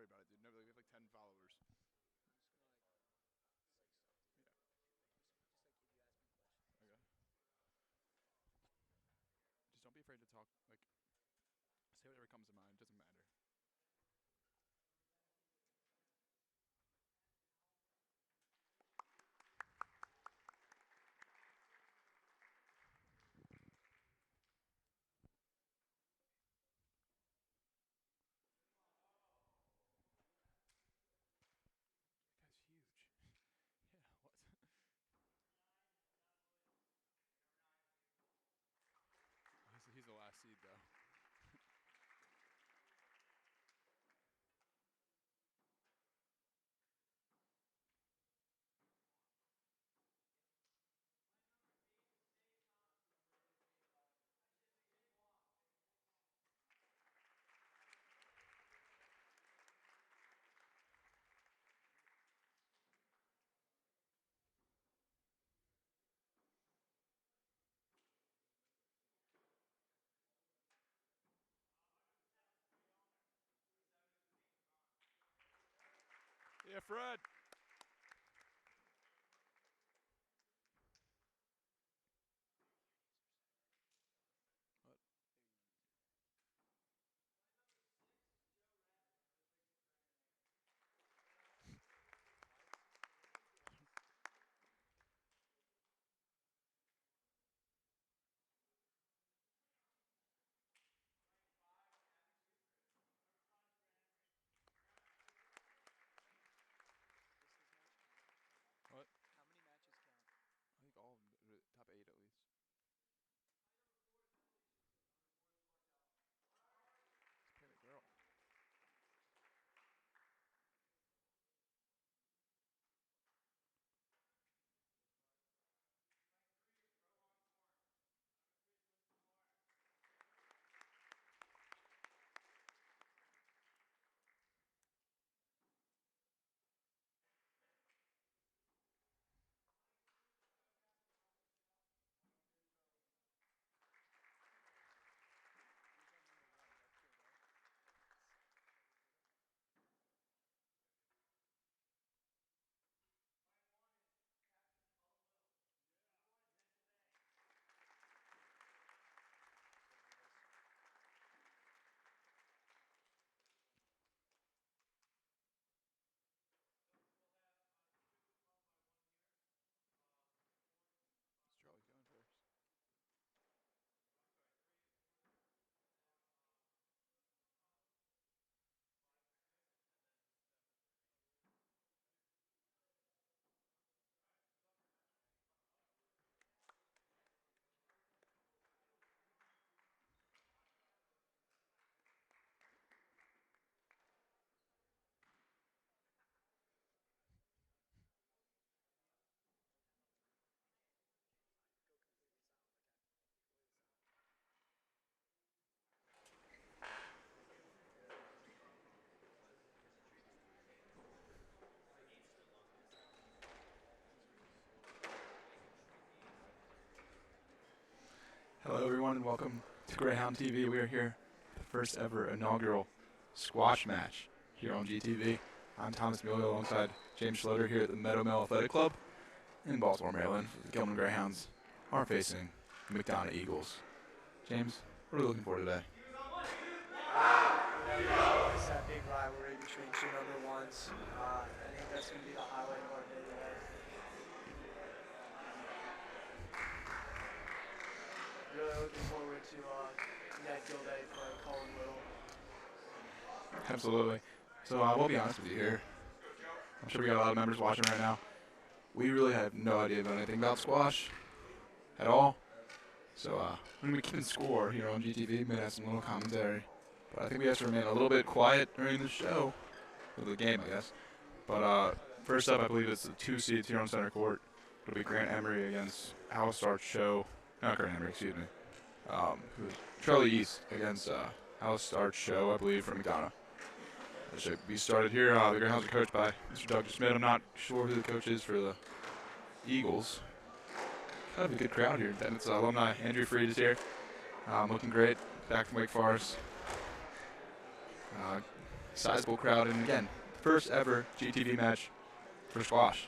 worry about it, dude. No, we have like 10 followers. I'm just gonna like say stuff to you. Yeah. Just like if you ask me questions. Okay. Just don't be afraid to talk. Like, say whatever comes to mind. Doesn't matter. That guy's huge. Yeah. What? He's the last seed though. Yeah, Fred. What? What? How many matches count? I think all of them, top 8 at least. Let's pay the girl. It's Charlie going first. Go completely silent, okay? Completely silent. Hello, everyone, and welcome to Greyhound TV. We are here, the first ever inaugural squash match here on GTV. I'm Thomas Muley alongside James Schloter here at the Meadow Mill Athletic Club in Baltimore, Maryland. The Gilman Greyhounds are facing the McDonogh Eagles. James, what are we looking for today? It's that big rivalry between two number ones. I think that's going to be the highlight of our day today. Really looking forward to Ned Gilday playing Colin Little. Absolutely. So we'll be honest with you here. I'm sure we got a lot of members watching right now. We really have no idea about anything about squash at all. So we're going to be keeping score here on GTV. May have some little commentary. But I think we have to remain a little bit quiet during the show. Or the game, I guess. But first up, I believe it's the 2 seeds here on center court. It'll be Grant Emery against House Arch Show. Not Grant Emery, excuse me. Who's Charlie East against House Arch Show, I believe, from McDonogh. That should be started here. The Greyhounds are coached by Mr. Doug Smith. I'm not sure who the coach is for the Eagles. Kind of a good crowd here. Then it's alumni. Andrew Freed is here. Looking great. Back from Wake Forest. sizable crowd, and again, first ever GTV match for squash.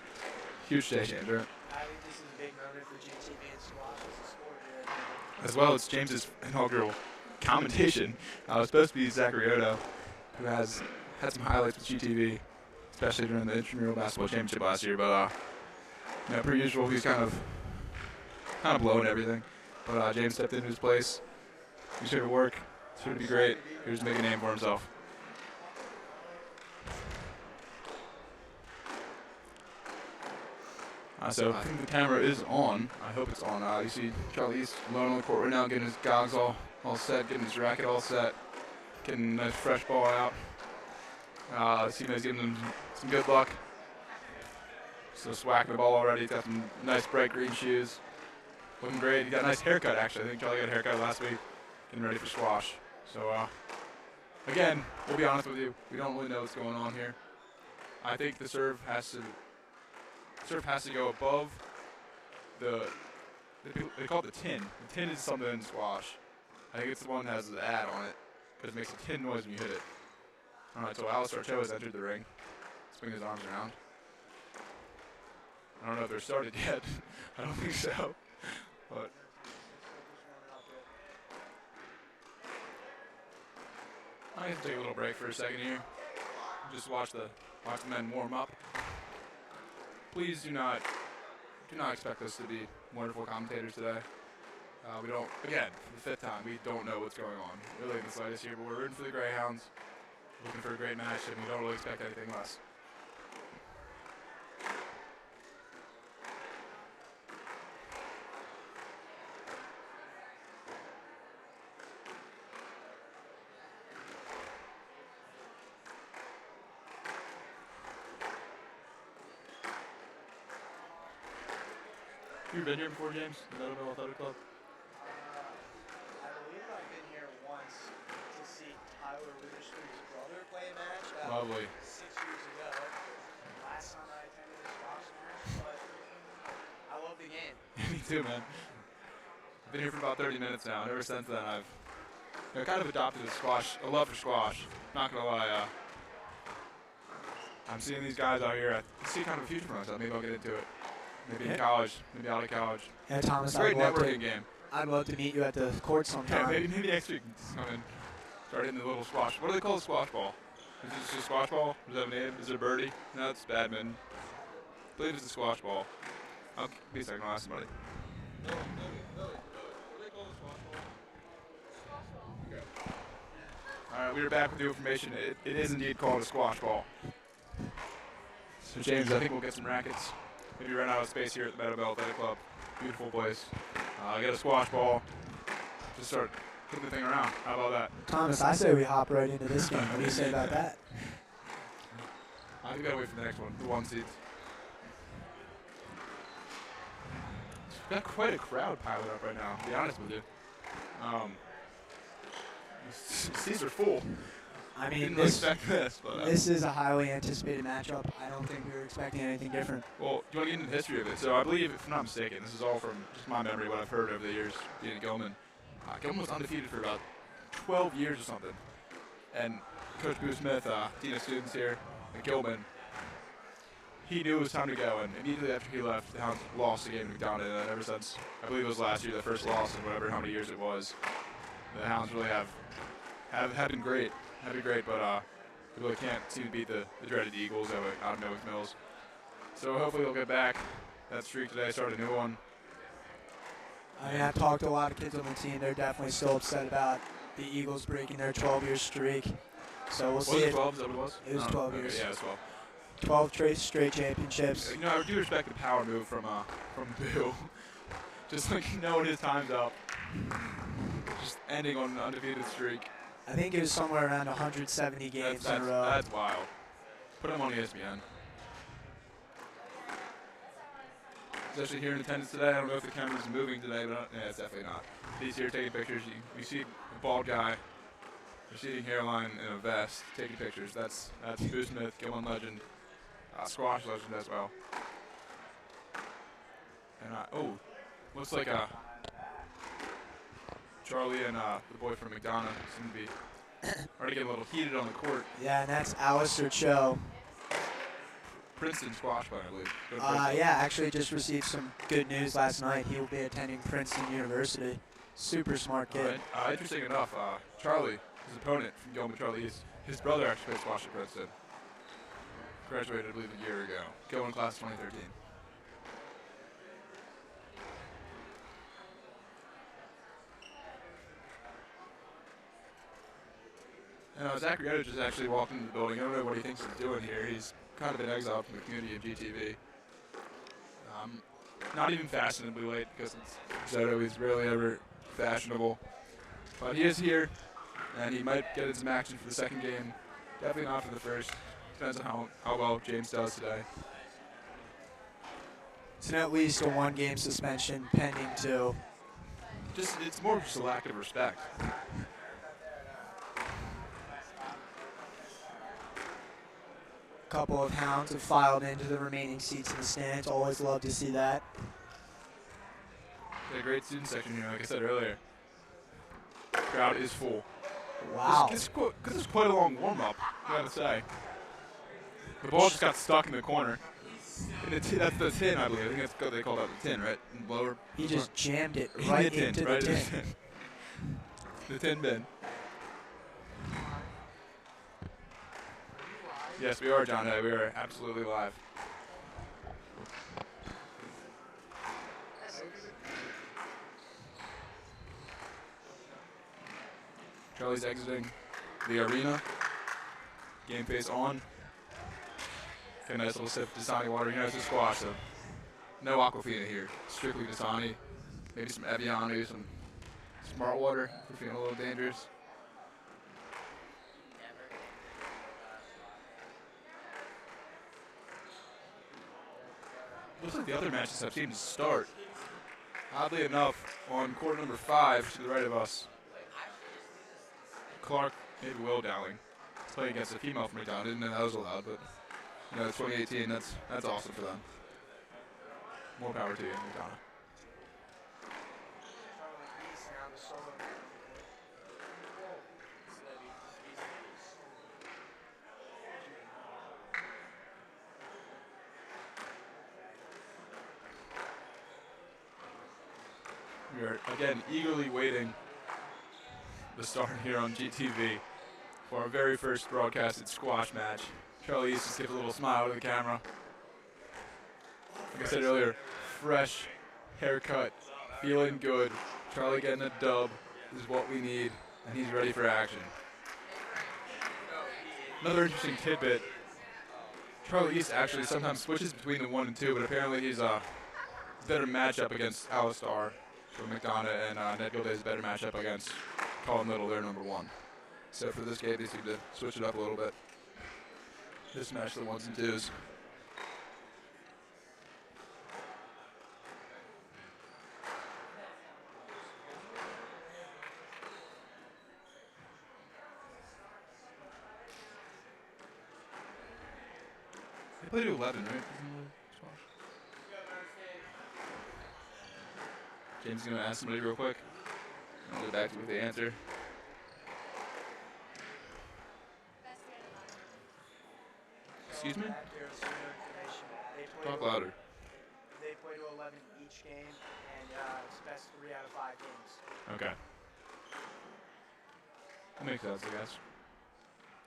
Huge day change, right? I think this is a big moment for GTV and squash as a sport here. As well, it's James's inaugural commentation. It was supposed to be Zachary Odo, who has had some highlights with GTV, especially during the intramural basketball championship last year. But per usual, he's kind of blowing everything. But James stepped into his place. He's here to work. It's here to be great. Here's to make a name for himself. So I think the camera is on. I hope it's on. You see Charlie East alone on the court right now, getting his gogs all set, getting his racket all set, getting a nice fresh ball out. His teammate's giving him some good luck. So swacking the ball already. He's got some nice bright green shoes. Looking great. He got a nice haircut, actually. I think Charlie got a haircut last week. Getting ready for squash. So, again, we'll be honest with you. We don't really know what's going on here. I think the serve has to go above they call it the tin. The tin is something in squash. I think it's the one that has the ad on it because it makes a tin noise when you hit it. All right, so Alistair Cho has entered the ring. Swinging his arms around. I don't know if they're started yet. I don't think so. But I have to take a little break for a second here. Just watch the men warm up. Please do not expect us to be wonderful commentators today. We don't, again, for the fifth time, we don't know what's going on really in the slightest here, but we're rooting for the Greyhounds, looking for a great match, and we don't really expect anything less. You been here before, James? The McDonogh Athletic Club? I believe I've been here once to see Tyler Witherspoon's brother play a match. Lovely. 6 years ago. Last time I attended a squash match, but I love the game. Me too, man. I've been here for about 30 minutes now, and ever since then I've kind of adopted a love for squash. Not gonna lie, I'm seeing these guys out here. I see kind of a future for myself. Maybe I'll get into it. Maybe in college, maybe out of college. Yeah, Thomas, Great networking game. I'd love to meet you at the court sometime. Yeah, maybe next week. Just come in, start hitting the little squash. What do they call a squash ball? Is it just a squash ball? Is that a name? Is it a birdie? No, it's badminton. I believe it's a squash ball. I'll be a second. I'll ask somebody. What do they call the squash ball? Okay. All right, we are back with new information. It is indeed called a squash ball. So James, I think we'll get some rackets. Maybe run out of space here at the McDonogh Athletic Club. Beautiful place. Get a squash ball. Just start hitting the thing around. How about that? Thomas, I say we hop right into this game. What do you say about that? I think we gotta wait for the next one, the one seeds. We've got quite a crowd piling up right now, to be honest with you. Seats are full. I mean, Didn't really expect this, but this is a highly anticipated matchup. I don't think we were expecting anything different. well, do you want to get into the history of it? So I believe, if I'm not mistaken, this is all from just my memory, what I've heard over the years being at Gilman. Gilman was undefeated for about 12 years or something. And Coach Boo Smith, dean of students here at Gilman, he knew it was time to go, and immediately after he left, the Hounds lost the game to McDonogh, and ever since, I believe it was last year, the first loss in whatever how many years it was, the Hounds really have been great. Have been great, but we really can't seem to beat the dreaded Eagles out of Novick Mills. So hopefully they'll get back that streak today, start a new one. I mean, I've talked to a lot of kids on the team. They're definitely still upset about the Eagles breaking their 12-year streak. So we'll see. Was it 12? Is that what it was? It was 12 years. Okay, yeah, it was 12 12. straight championships. You know, I do respect the power move from Boo. Just like knowing his time's up. Just ending on an undefeated streak. I think it was somewhere around 170 games in a row. That's wild. Put him on ESPN. He's actually here in attendance today. I don't know if the camera's moving today, but yeah, it's definitely not. He's here taking pictures. You see a bald guy, receding hairline, in a vest, taking pictures. That's Boo Smith, Gilman legend, squash legend as well. And looks like Charlie and the boy from McDonogh seem to be Already getting a little heated on the court. Yeah, and that's Alistair Cho. Princeton squash player, I believe. Go to Yeah, actually just received some good news last night. He will be attending Princeton University. Super smart kid. Right. Interesting enough, Charlie, his opponent from Gilman, Charlie, his brother actually played squash at Princeton. Graduated, I believe, a year ago. Gilman class 2013. Zachary Edge just actually walked into the building. I don't know what he thinks he's doing here. He's kind of been exiled from the community of GTV. Not even fashionably late because it's Soto. He's rarely ever fashionable. But he is here, and he might get in some action for the second game. Definitely not for the first. Depends on how well James does today. It's at least a 1-game suspension pending too. It's more just a lack of respect. A couple of hounds have filed into the remaining seats in the stands. Always love to see that. A great student section here, like I said earlier. Crowd is full. Wow. This is quite a long warm-up, I gotta say. The ball just got stuck in the corner. That's the tin, I believe. I think that's what they call that the tin, right? Lower. He just jammed it right into the tin. The tin bin. Yes, we are, John. We are absolutely live. Charlie's exiting the arena. Game face on. Get a nice little sip of Dasani water. You know, it's a squash, so no Aquafina here. Strictly Dasani. Maybe some Evian, some Smart Water if you're feeling a little dangerous. Looks like the other matches have seemed to start. Oddly enough, on court number 5 to the right of us, Clark, maybe Will Dowling, playing against a female from McDonogh. Didn't know that was allowed, but you know, it's 2018. That's awesome for them. More power to you, McDonogh. We are, again, eagerly waiting the start here on GTV for our very first broadcasted squash match. Charlie East just gives a little smile to the camera. Like I said earlier, fresh haircut, feeling good. Charlie getting a dub is what we need, and he's ready for action. Another interesting tidbit, Charlie East actually sometimes switches between the 1 and 2, but apparently he's a better matchup against Alistar from McDonogh, and Ned Gilday's a better matchup against Colin Little, their number 1. So for this game, they seem to switch it up a little bit. This match, the 1s and 2s. They play to 11, right? James is going to ask somebody real quick. I'll get back to you with the answer. Excuse me? Talk louder. They play to 11 each game, and it's best 3 out of 5 games. Okay. That makes sense, I guess.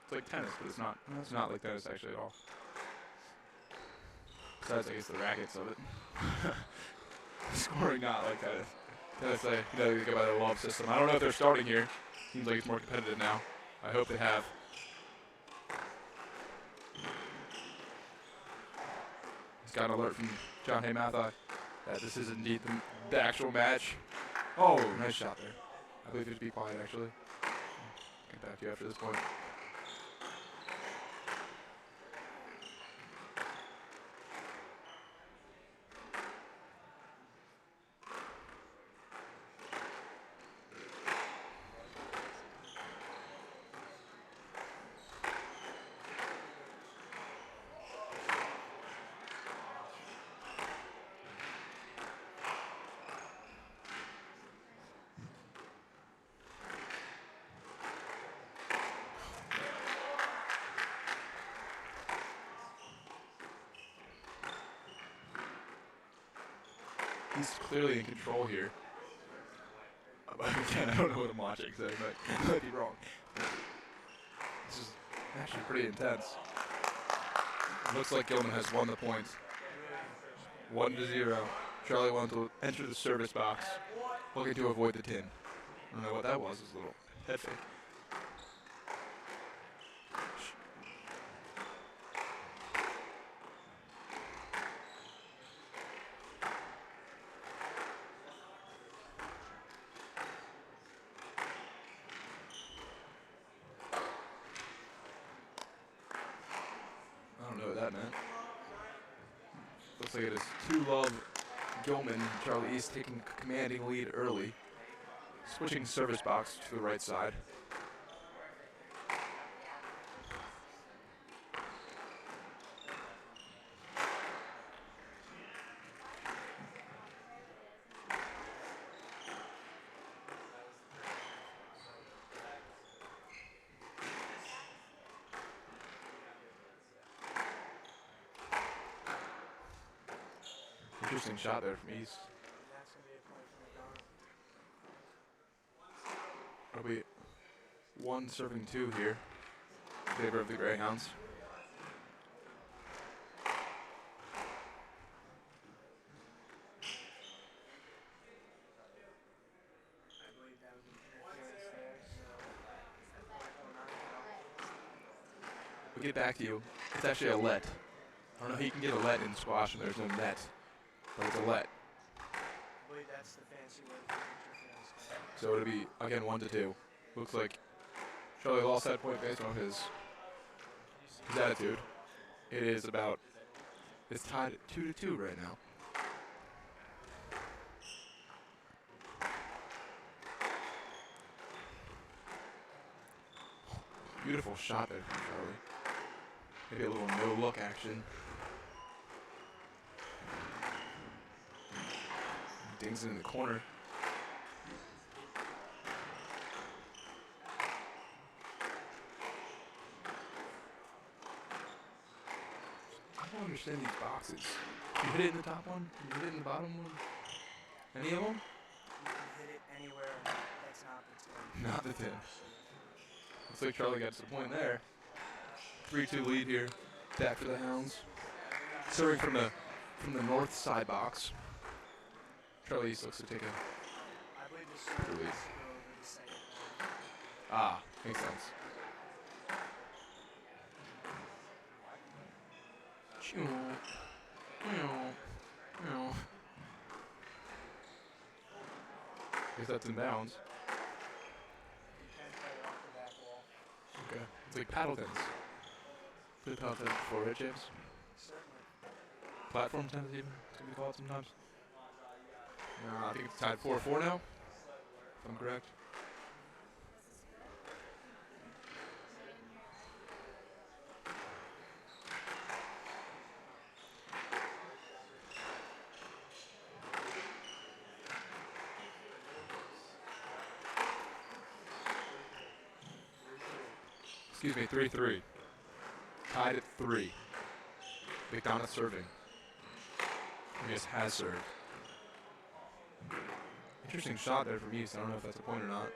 It's like tennis, but it's not. It's not like tennis actually at all. Besides, I guess the rackets of it. Scoring not like tennis. Tennis, you know, you go by the love system. I don't know if they're starting here. Seems like it's more competitive now. I hope they have. He's got an alert from John Haymathai that this is indeed the actual match. Oh, nice shot there. I believe you have to be quiet, actually. Get back to you after this point. He's clearly in control here. Again, I don't know what I'm watching, so I might be wrong. This is actually pretty intense. Looks like Gilman has won the points. 1-0. Charlie wanted to enter the service box, looking to avoid the tin. I don't know what that was, his little head fake. I don't know what that meant. Looks like it is 2-love Gilman. Charlie East taking a commanding lead early. Switching service box to the right side. Interesting shot there from East. That'll be 1 serving 2 here in favor of the Greyhounds. We'll get back to you. It's actually a let. I don't know how you can get a let in squash and there's no net, but it's a let. I believe that's the fancy word for interference. So it'll be, again, 1-2. Looks like Charlie lost that point based on his attitude. It is about, it's tied at 2-2 right now. Beautiful shot there from Charlie. Maybe a little no-look action. Dings it in the corner. I don't understand these boxes. You hit it in the top one? You hit it in the bottom one? Any of them? You can hit it anywhere that's not the tin. Not the tin. Looks like Charlie gets the point there. 3-2 lead here. Back for the Hounds. Serving from the north side box. Charlie East looks to take a I believe the serve lead. has to go over the second. Ah, makes sense. Guess that's in bounds. You can play it off the back wall. Okay. It's like paddle tennis. Played paddle tennis before, right, James? Certainly. Platform tennis even, it's gonna be called sometimes. I think it's tied 4-4 now, if I'm correct. Excuse me, 3-3. Tied at 3. McDonogh serving. I guess has served. Interesting shot there from East. I don't know if that's a point or not.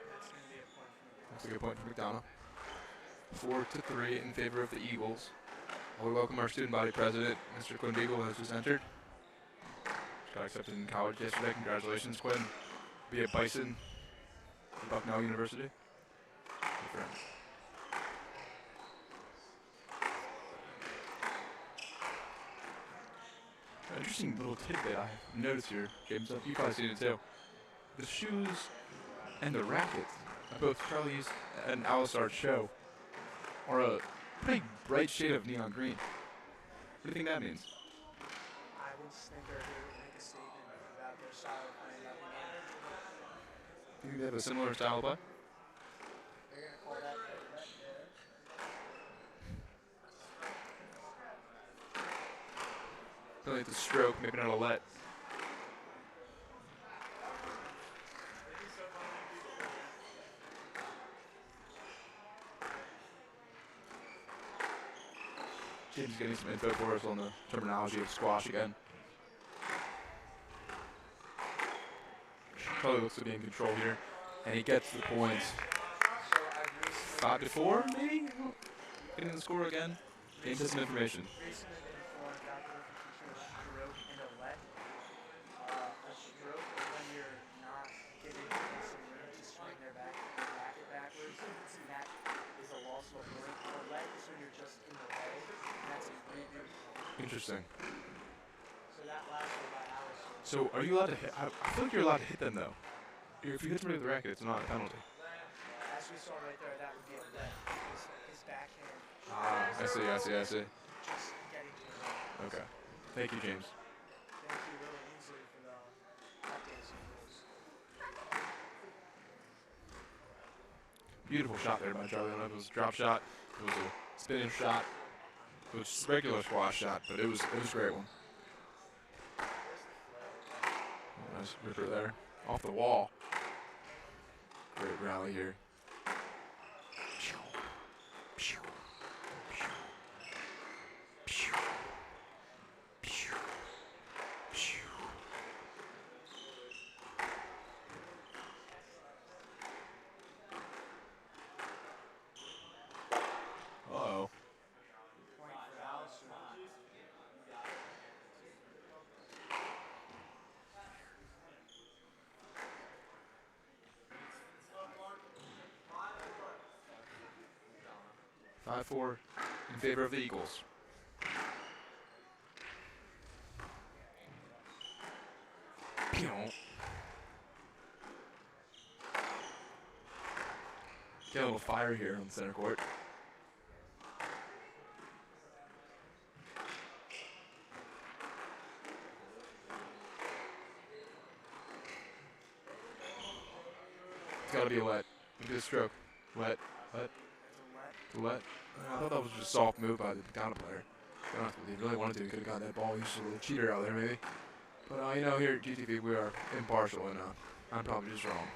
That's going to be a point for That's a good point for McDonogh. 4-3 in favor of the Eagles. We welcome our student body president, Mr. Quinn Beagle, who has just entered. Just got accepted in college yesterday. Congratulations, Quinn. Be at Bison at Bucknell University. Good for him. An interesting little tidbit I noticed here, James. You've probably seen it too. The shoes and the rackets of both Charlie's and Alistar's show are a pretty bright shade of neon green. What do you think that means? I just think they're here to make a statement about their style of playing that one. Do you think they have a similar style of play? They're going to call that Really it's a stroke, maybe not a let. James getting some info for us on the terminology of squash again. Charlie looks to be in control here, and he gets the point. 5-4, maybe? Getting the score again. Game system information. Recently been informed about the difference between a stroke and a let. A stroke when you're not giving the person room to swing their racket backwards, and that is a loss of a point. A let is when you're just in the way, and that's a reboot. Interesting. So that lasted about hours. So are you allowed to hit? I feel like you're allowed to hit them though. If you hit somebody with a racket, it's not a penalty. As we saw right there, that would be a let. His backhand. I see. Just getting to the Okay. Thank you, James. Thank you, Will Ainsley, for the updates and rules. Beautiful shot there by Charlie. I don't know if it was a drop shot, it was a spinning shot, it was a regular squash shot, but it was a great one. Nice ripper there, off the wall. Great rally here. Uh-oh. Point for Alistair. 5-4 in favor of the Eagles. Pew. Get a little fire here on the center court. It's gotta be a let. Look at this stroke. Let. I thought that was just a soft move by the McDonogh player. If he really wanted to, he could have got that ball. He's just a little cheater out there, maybe. But, you know, here at GTV, we are impartial, and I'm probably just wrong.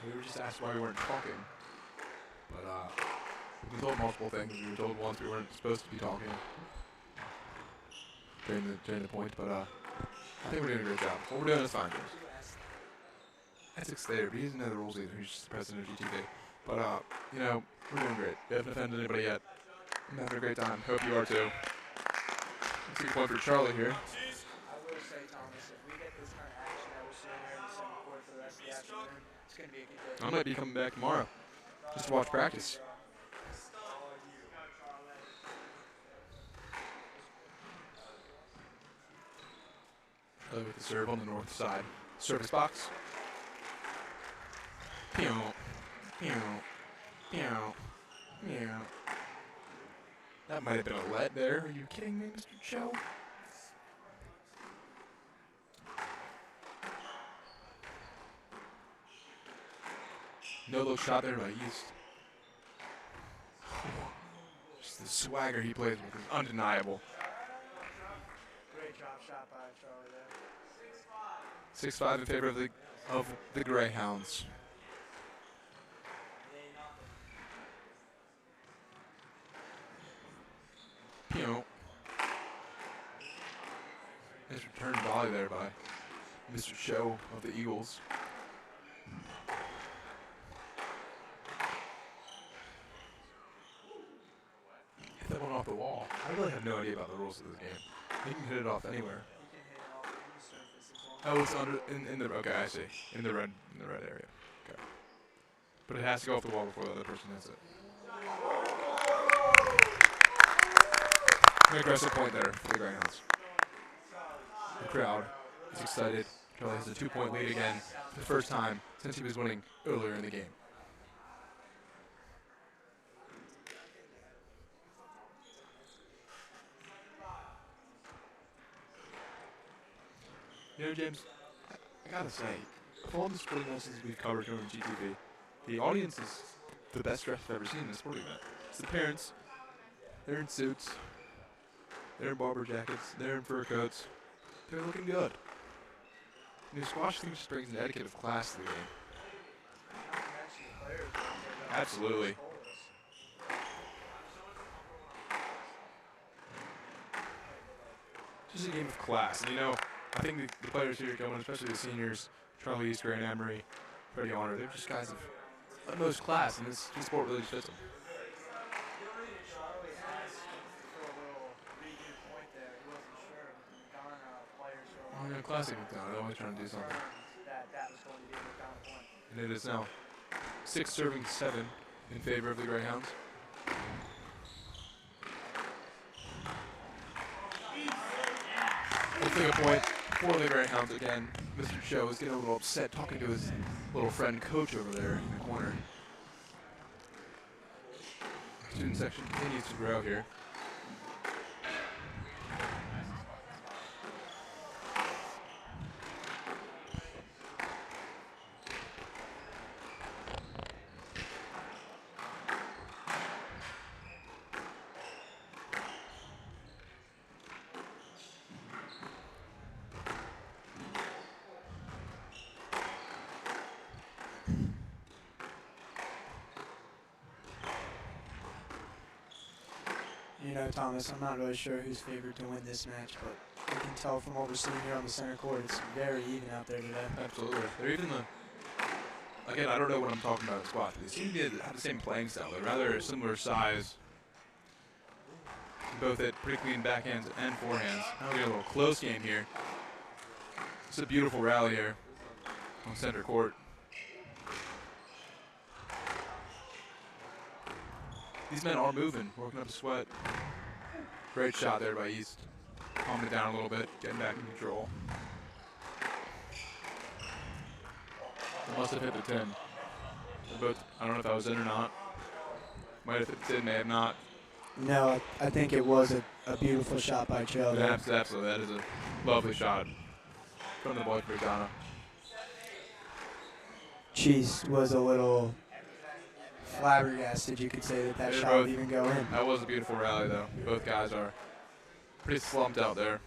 We were just asked why we weren't talking. But, we've been told multiple things. We were told once we weren't supposed to be talking during the point, but, I think we're doing a great job. What we're doing is fine, James. Essex there, but he doesn't know the rules either. He's just the president of GTV. But, you know, we're doing great. We haven't offended anybody yet. I'm having a great time. Hope you are too. Let's see a point for Charlie here. I will say, Thomas, if we get this kind of action that we're seeing here in the second quarter for the rest of the afternoon, it's going to be a good day. I might be coming back tomorrow just to watch practice. Charlie with the serve on the north side. Service box. Pew, pew, pew, pew. That might have been a let there. Are you kidding me, Mr. Cho? No look shot there by East. Just the swagger he plays with is undeniable. Great drop shot by Charlie there. 6-5 in favor of the Greyhounds. Pew. Nice return volley there by Mr. Cho of the Eagles. Hit that one off the wall. I really have no idea about the rules of this game. You can hit it off anywhere. You can hit it off any surface as long Oh, it's under in the okay. I see. In the red area. Okay. But it has to go off the wall before the other person hits it. An aggressive point there for the Greyhounds. The crowd is excited. Charlie has a 2-point lead again for the first time since he was winning earlier in the game. You know, James, I gotta say, of all the sporting events we've covered here on GTV, the audience is the best dressed I've ever seen in a sporting event. It's the parents. They're in suits. They're in barber jackets. They're in fur coats. They're looking good. Squash thing just brings an etiquette of class to the game. Absolutely. Just a game of class. And I think the players here going, especially the seniors, Charlie East, Grant Emery, Freddie Honor, they're just guys of utmost class, and this sport really just fits them. Charlie asked for a little redo point there. He wasn't sure. McDonogh players were Classic McDonogh. They're always trying to do something. that was going to be a McDonogh point. And it is now 6 serving 7 in favor of the Greyhounds. We'll take a point for the Greyhounds again. Mr. Cho is getting a little upset talking to his little friend coach over there in the corner. Student section continues to grow here. Thomas, I'm not really sure who's favored to win this match, but you can tell from what we're seeing here on the center court, it's very even out there today. Absolutely. They're even again, I don't know what I'm talking about in squash, but they seem to have the same playing style. They're rather similar size, both at pretty clean backhands and forehands. Now we get a little close game here. It's a beautiful rally here on center court. These men are moving, working up a sweat. Great shot there by East. Calming it down a little bit, getting back in control. They must have hit the 10. Both, I don't know if that was in or not. Might have hit the 10, may have not. No, I think it was a beautiful shot by Joe. Absolutely, that is a lovely shot from the boy for McDonogh. Cheese was a little flabbergasted, you could say, that shot would even go in. That was a beautiful rally, though. Both guys are pretty slumped out there.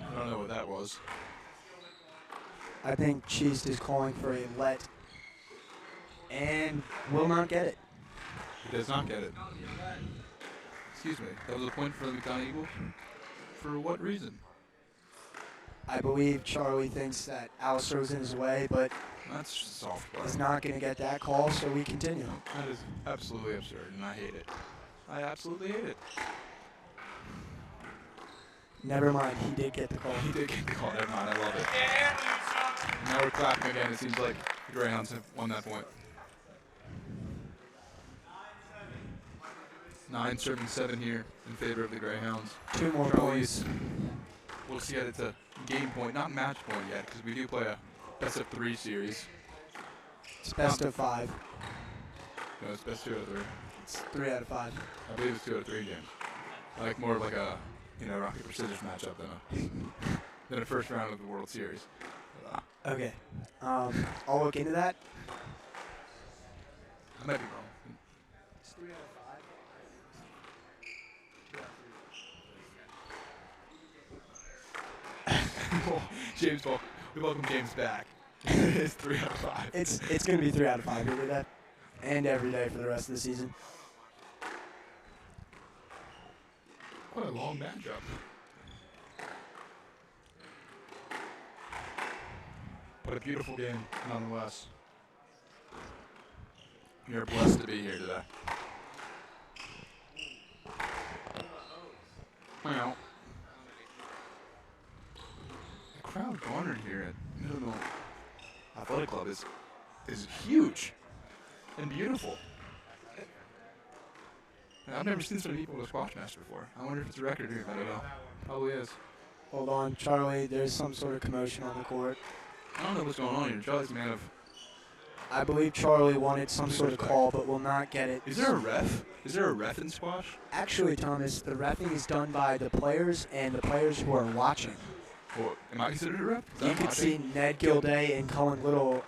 I don't know what that was. I think Cheese is calling for a let and will not get it. He does not get it. Excuse me. That was a point for the McDonogh Eagles? For what reason? I believe Charlie thinks that Alistair was in his way, but that's just soft play. He's not going to get that call, so we continue. That is absolutely absurd, and I hate it. I absolutely hate it. Never mind, he did get the call. He did get the call. Never mind, I love it. Now we're clapping again. It seems like the Greyhounds have won that point. 9 serving 7 here in favor of the Greyhounds. 2 more points. We'll see that it's a game point, not match point yet, because we do play a best of 3 series. It's best of 5. No, it's best 2 out of 3. It's 3 out of 5. I believe it's 2 out of 3 games. I like more of like a rock paper scissors matchup than a first round of the World Series. Okay, I'll look into that. I might be wrong. It's 3 out of 5. James, we welcome James back. It's 3 out of 5. It's going to be 3 out of 5 here today, and every day for the rest of the season. What a long matchup. What a beautiful game, nonetheless. We are blessed to be here today. Well, the crowd garnered here at McDonogh Athletic Club is huge and beautiful. I've never seen so many people at a squash match before. I wonder if it's a record here. I don't know. Probably is. Hold on, Charlie. There's some sort of commotion on the court. I don't know what's going on here. Charlie's a man of I believe Charlie wanted some sort of call, but will not get it. Is there a ref? Is there a ref in squash? Actually, Thomas, the reffing is done by the players and the players who are watching. Well, am I considered a ref? You could see Ned Gilday and Cullen Little.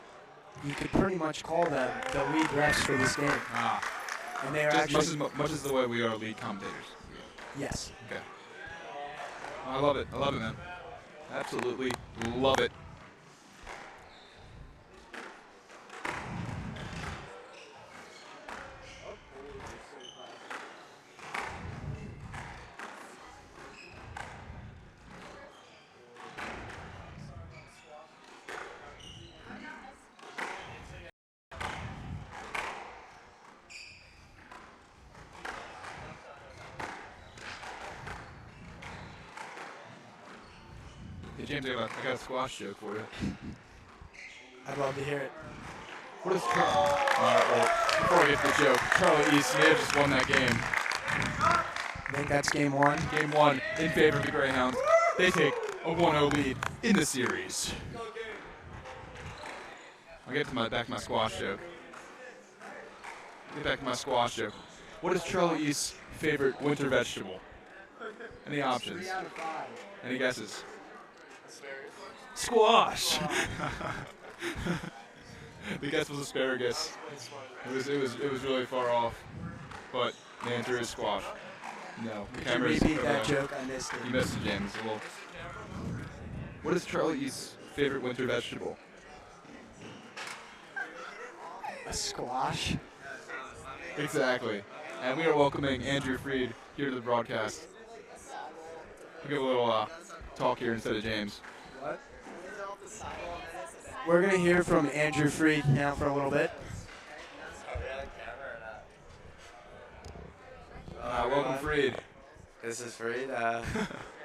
You could pretty much call them the lead refs for this game. Ah. And they are Just actually... much as the way we are lead commentators. Yes. Okay. I love it. I love it, man. Absolutely love it. Hey, James, I got a squash joke for you. I'd love to hear it. What is Charlie? All right, well, before we get to the joke, Charlie East may have just won that game. I think that's game one. Game one in favor of the Greyhounds. They take a 1-0 lead in the series. I'll get to back to my squash joke. Get back to my squash joke. What is Charlie East's favorite winter vegetable? Any options? 3 out of 5. Any guesses? Squash. The guess was asparagus. It was really far off, but the answer is squash. No. Could you repeat that joke? I missed it. You missed it, James. Well, what is Charlie East's favorite winter vegetable? A squash? Exactly. And we are welcoming Andrew Freed here to the broadcast. We'll give a little talk here instead of James. What? We're going to hear from Andrew Freed now for a little bit. Welcome, Freed. This is Freed.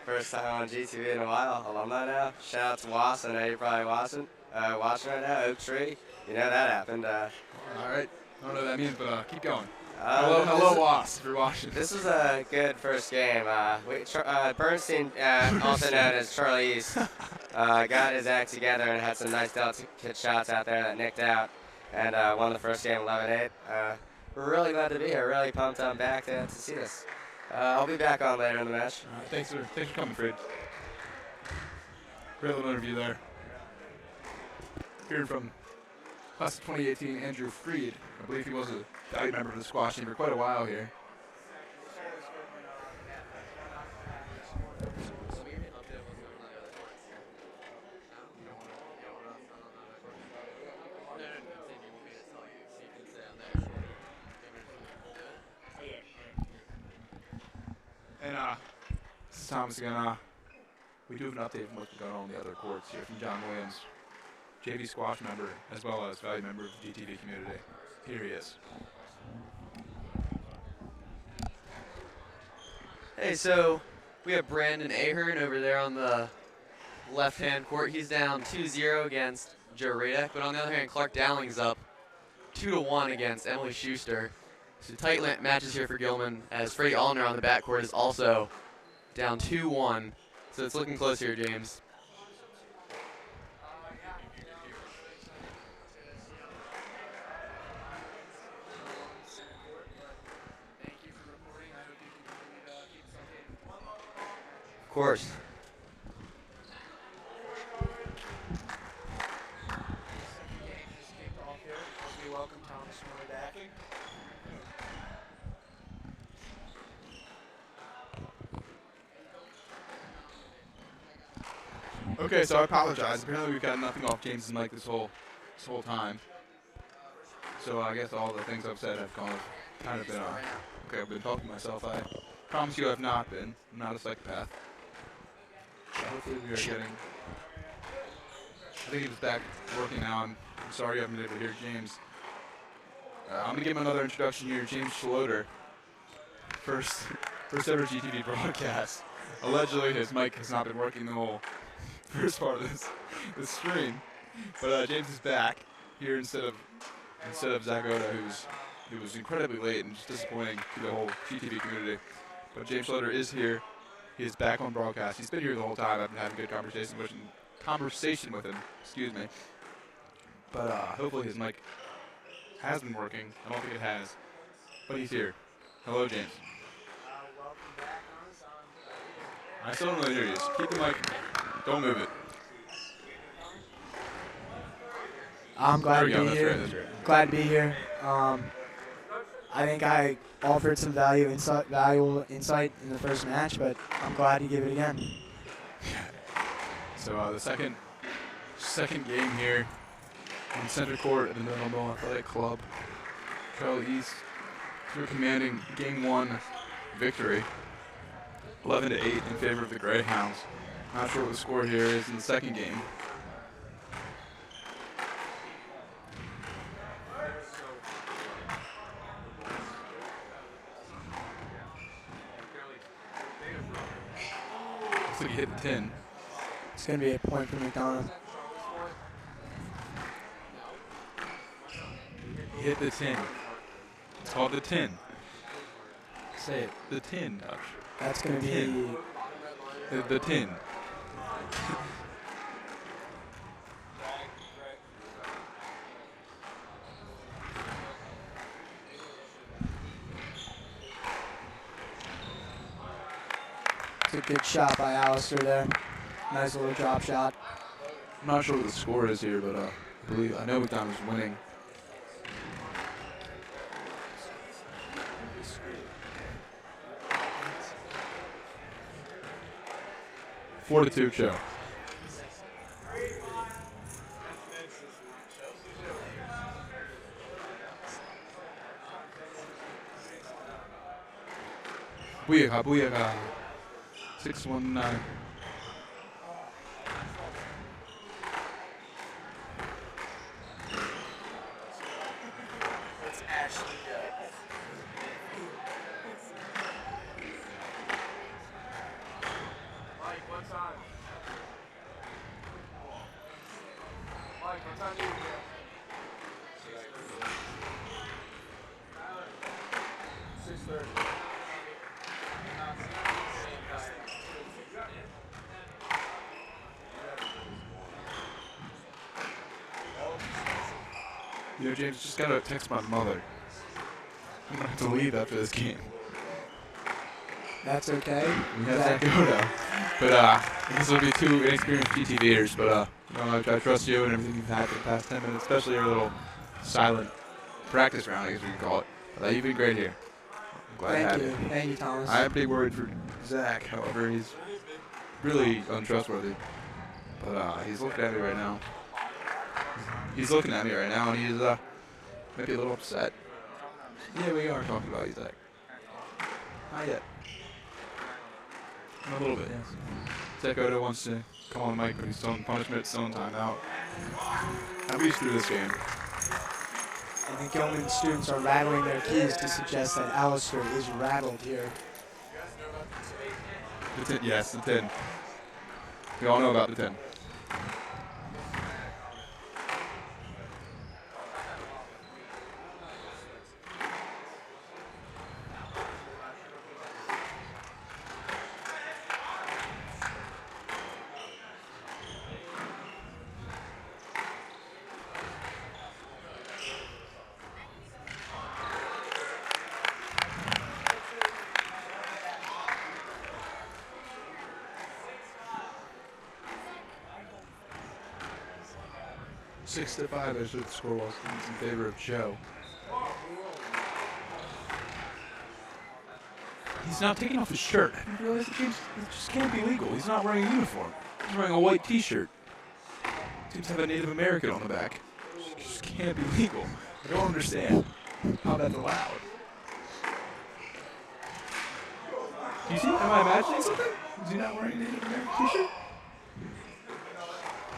First time on GTV in a while. Alumni now. Shout out to Was. I know you're probably watching right now. Oak Tree. You know that happened. All right. I don't know what that means, but keep going. Hello, hello, Was, if you're watching. This was a good first game. Bernstein, also known as Charlie East, got his act together and had some nice delicate shots out there that nicked out, and won the first game 11-8. We're really glad to be here. Really pumped I'm back to see this. I'll be back on later in the match. Thanks for coming, Freed. Great little interview there. Hearing from class of 2018, Andrew Freed. I believe he was a valued member of the squash team for quite a while here. And this is Thomas again. We do have an update from what's going on the other courts here from John Williams, JV squash member, as well as valued member of the GTV community. Here he is. Hey, so we have Brandon Ahern over there on the left-hand court. He's down 2-0 against Joe Radek, but on the other hand, Clark Dowling's up 2-1 against Emily Schuster. So tight matches here for Gilman, as Freddie Allner on the backcourt is also down 2-1. So it's looking close here, James. Of course. We welcome Thomas Miller back. Okay, so I apologize. Apparently we've got nothing off James's mic this whole time. So I guess all the things I've said have kind of been okay, I've been talking to myself. I promise you I've not been. I'm not a psychopath. Hopefully we are getting... I think he was back working now. I'm sorry you haven't been able to hear James. I'm going to give him another introduction here. James Schloter. First ever GTV broadcast. Allegedly his mic has not been working the whole first part of this stream. But James is back here instead of Zach Oda, who was incredibly late and just disappointing to the whole GTV community. But James Schloter is here. He is back on broadcast. He's been here the whole time. I've been having a good conversation with him. Excuse me. But hopefully his mic has been working. I don't think it has. But he's here. Hello, James. Welcome back on. I still don't really hear you. So keep the mic. Don't move it. I'm glad There we to go. be That's here. right. That's right. Glad to be here. I think I offered some valuable insight in the first match, but I'm glad to give it again. So the second game here on center court at the Middleborough Athletic Club. Charlie East through commanding game 1 victory, 11-8 in favor of the Greyhounds. Not sure what the score here is in the second game. Looks like he hit the 10. It's going to be a point for McDonogh. He hit the 10. It's called the 10. Say it. The 10, Dutch. That's going to be 10. The 10. it's a good shot by Alistair there. Nice little drop shot. I'm not sure what the score is here, but I know McDonough's winning. Four to 2 show. Booyaka, booyaka. 619. It's Ashley. Mike, what time? Mike, what time do you get? 6:30. You know, James, just gotta text my mother. I'm gonna have to leave after this game. That's okay. We have to go now. But this will be 2 inexperienced PTVers, but you know, I trust you and everything you've had for the past 10 minutes, especially your little silent practice round, I guess we can call it. You've been great here. I'm glad to have you. Thank you, Thomas. I am pretty worried for Zach, however, he's really untrustworthy. But he's looking at me right now. He's looking at me right now, and he's maybe a little upset. Yeah, we are talking about you, Zach. Not yet. A little bit, yes. Zach Odo wants to come on the mic, but he's still in punishment, still in timeout. How we through this game? And the Gilman students are rattling their keys to suggest that Alistair is rattled here. The 10, yes, the 10. We all know about the 10. Six to 5 is what the score was in favor of Joe. He's not taking off his shirt. I didn't realize it just can't be legal. He's not wearing a uniform. He's wearing a white t-shirt. Seems to have a Native American on the back. It just can't be legal. I don't understand how that's allowed. Do you see? Am I imagining something? Is he not wearing a Native American t-shirt?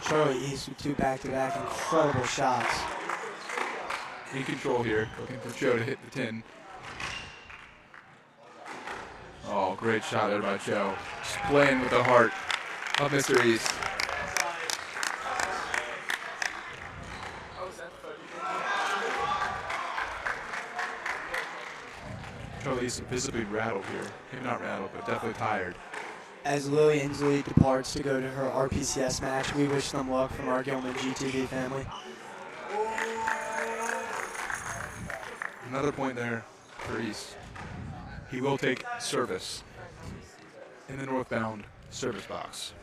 Charlie East with 2 back-to-back incredible shots. In control here, looking for Joe to hit the 10. Oh, great shot there by Joe. Just playing with the heart of Mr. East. Charlie East visibly rattled here. Maybe not rattled, but definitely tired. As Lily Inslee departs to go to her RPCS match, we wish them luck from our Gilman GTV family. Another point there for East. He will take service in the northbound service box.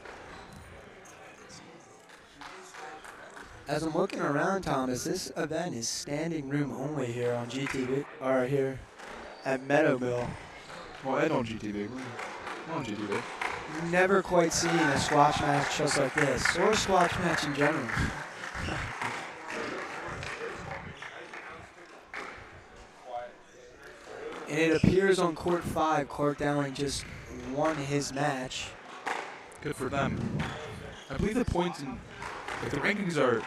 As I'm looking around, Thomas, this event is standing room only here on GTV, or here at Meadowmill. Well, Ed on GTV. We're on GTV. Never quite seen a squash match just like this, or a squash match in general. And it appears on court 5, Clark Dowling just won his match. Good for them. I believe the points in the rankings are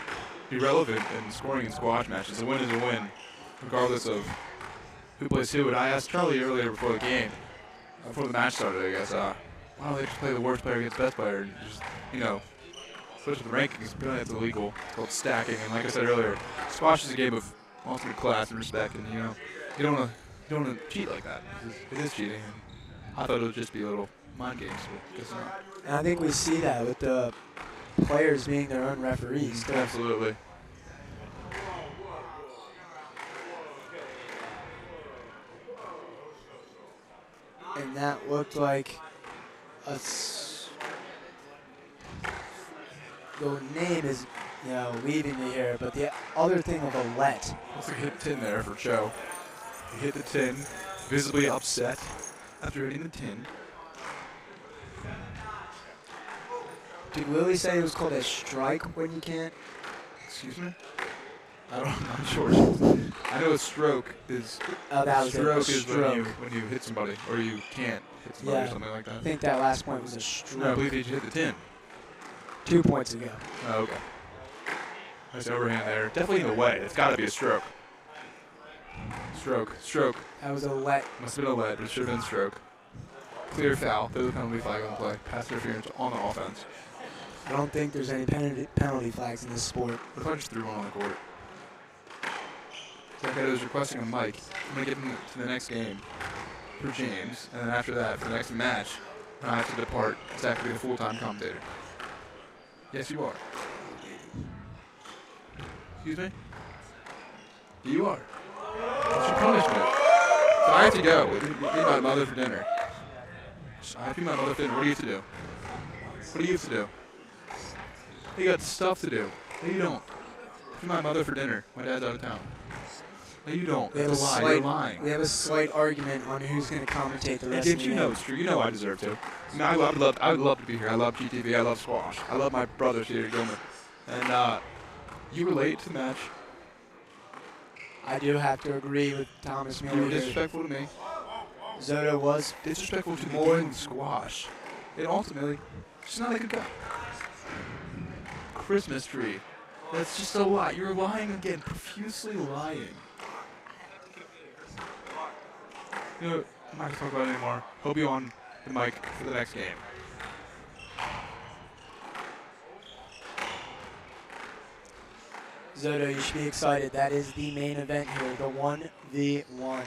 irrelevant in scoring in squash matches. A win is a win, regardless of who plays who. And I asked Charlie earlier before the game, before the match started, I guess, why don't they just play the worst player against best player? And just, switch to the rankings. Apparently that's illegal. It's called stacking. And like I said earlier, squash is a game of ultimate class and respect. And, you don't want to cheat like that. It is cheating. And I thought it would just be a little mind games, but guess not. And I think we see that with the players being their own referees. Too. Absolutely. And that looked like the name is, leaving me here, but the other thing of a let. Looks like he hit the tin there for Joe. He hit the tin, visibly upset after hitting the tin. Did Willie say it was called a strike when you can't? Excuse me? I'm not sure. I know a stroke is. Oh, that was stroke a is stroke. when you hit somebody or you can't hit somebody or Yeah. something like that. I think that last point was a stroke. No, I believe he hit the tin. 2 points ago. Oh, okay. Nice overhand there. Definitely in the way. It's got to be a stroke. Stroke. That was a let. Must have been a lead, but it should have been stroke. Clear foul. Throw the penalty flag on the play. Pass interference on the offense. I don't think there's any penalty flags in this sport. What if I just threw one on the court? Zach is requesting a mic. I'm going to get him to the next game for James, and then after that, for the next match, I have to depart. Zach will be the full-time commentator. Yes, you are. Excuse me? You are. What's your punishment? So I have to go. Meet my mother for dinner. I have to meet my mother for dinner. What do you have to do? What do you have to do? You got stuff to do. No, you don't. Meet my mother for dinner. My dad's out of town. No, you don't. That's a lie. You're lying. We have a slight argument on who's going to commentate the rest of the you know it's true. You know I deserve to. I would love to be here. I love GTV. I love squash. I love my brothers here at Gilman. And you were late to the match. I do have to agree with Thomas You Mueller. were disrespectful to me. Zoto was Disrespectful to more than squash. And ultimately, she's not a good guy. Christmas tree. That's just a lie. You're lying again. Profusely lying. I'm not going to talk about it anymore. Hope you on the mic for the next game. Zoto, you should be excited. That is the main event here, the 1v1.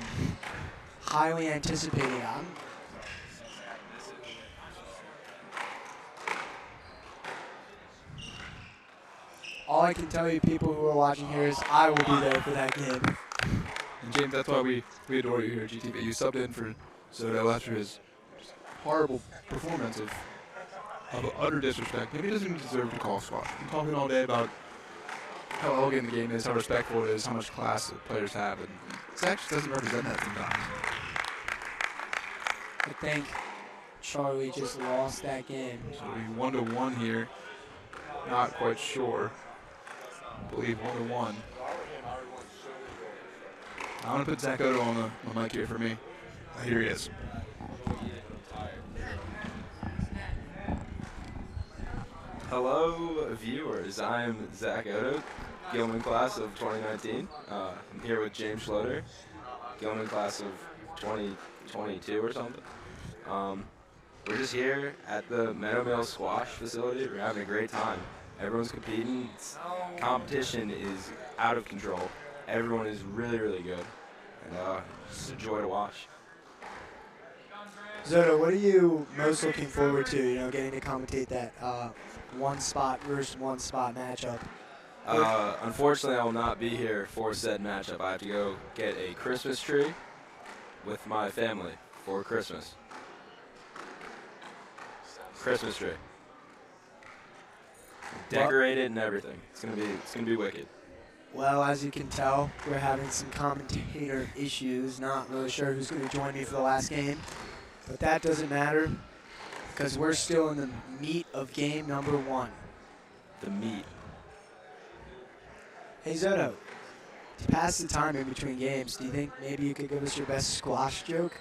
Highly anticipated. All I can tell you, people who are watching here, is I will be there for that game. And James, that's why we adore you here at GTV. You subbed in for Zoto after his horrible performance of utter disrespect. Maybe he doesn't even deserve to call squash. I'm talking all day about how elegant the game is, how respectful it is, how much class the players have, and Zach just doesn't represent that sometimes. I think Charlie just lost that game. So it'll be 1-1 here. Not quite sure. I believe 1-1. I'm going to put Zach Odo on the mic here for me. Here he is. Hello, viewers. I'm Zach Odo, Gilman class of 2019. I'm here with James Schloter, Gilman class of 2022 or something. We're just here at the Meadowmill Squash facility. We're having a great time. Everyone's competing. Competition is out of control. Everyone is really, really good. And it's a joy to watch. Zoto, what are you most looking forward to, getting to commentate that one spot versus one spot matchup? Unfortunately, I will not be here for said matchup. I have to go get a Christmas tree with my family for Christmas. Christmas tree. Decorated and everything. It's gonna be wicked. Well, as you can tell, we're having some commentator issues. Not really sure who's going to join me for the last game. But that doesn't matter because we're still in the meat of game number 1. The meat. Hey, Zoto, to pass the time in between games, do you think maybe you could give us your best squash joke?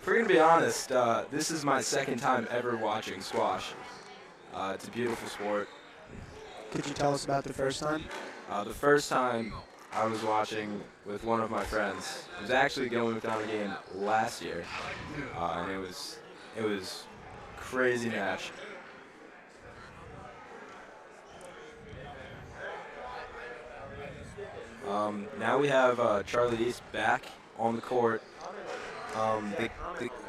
If we're gonna be honest, this is my second time ever watching squash. It's a beautiful sport. Could you tell us about the first time? The first time I was watching with one of my friends, it was actually Gilman McDonogh game last year, and it was crazy match. Now we have Charlie East back on the court.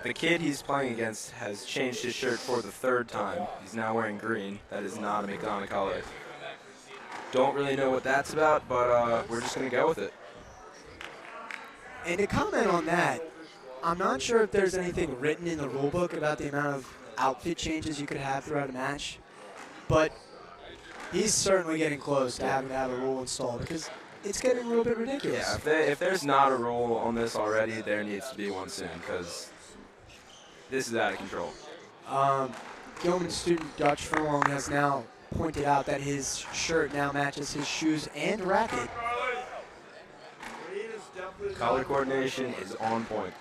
The kid he's playing against has changed his shirt for the 3rd time. He's now wearing green. That is not a McDonogh color. Don't really know what that's about, but we're just going to go with it. And to comment on that, I'm not sure if there's anything written in the rule book about the amount of outfit changes you could have throughout a match, but he's certainly getting close to having to have a rule installed because it's getting a little bit ridiculous. Yeah, if there's not a rule on this already, there needs to be one soon because this is out of control. Gilman student Dutch Furlong has now pointed out that his shirt now matches his shoes and racket. Color coordination is on point.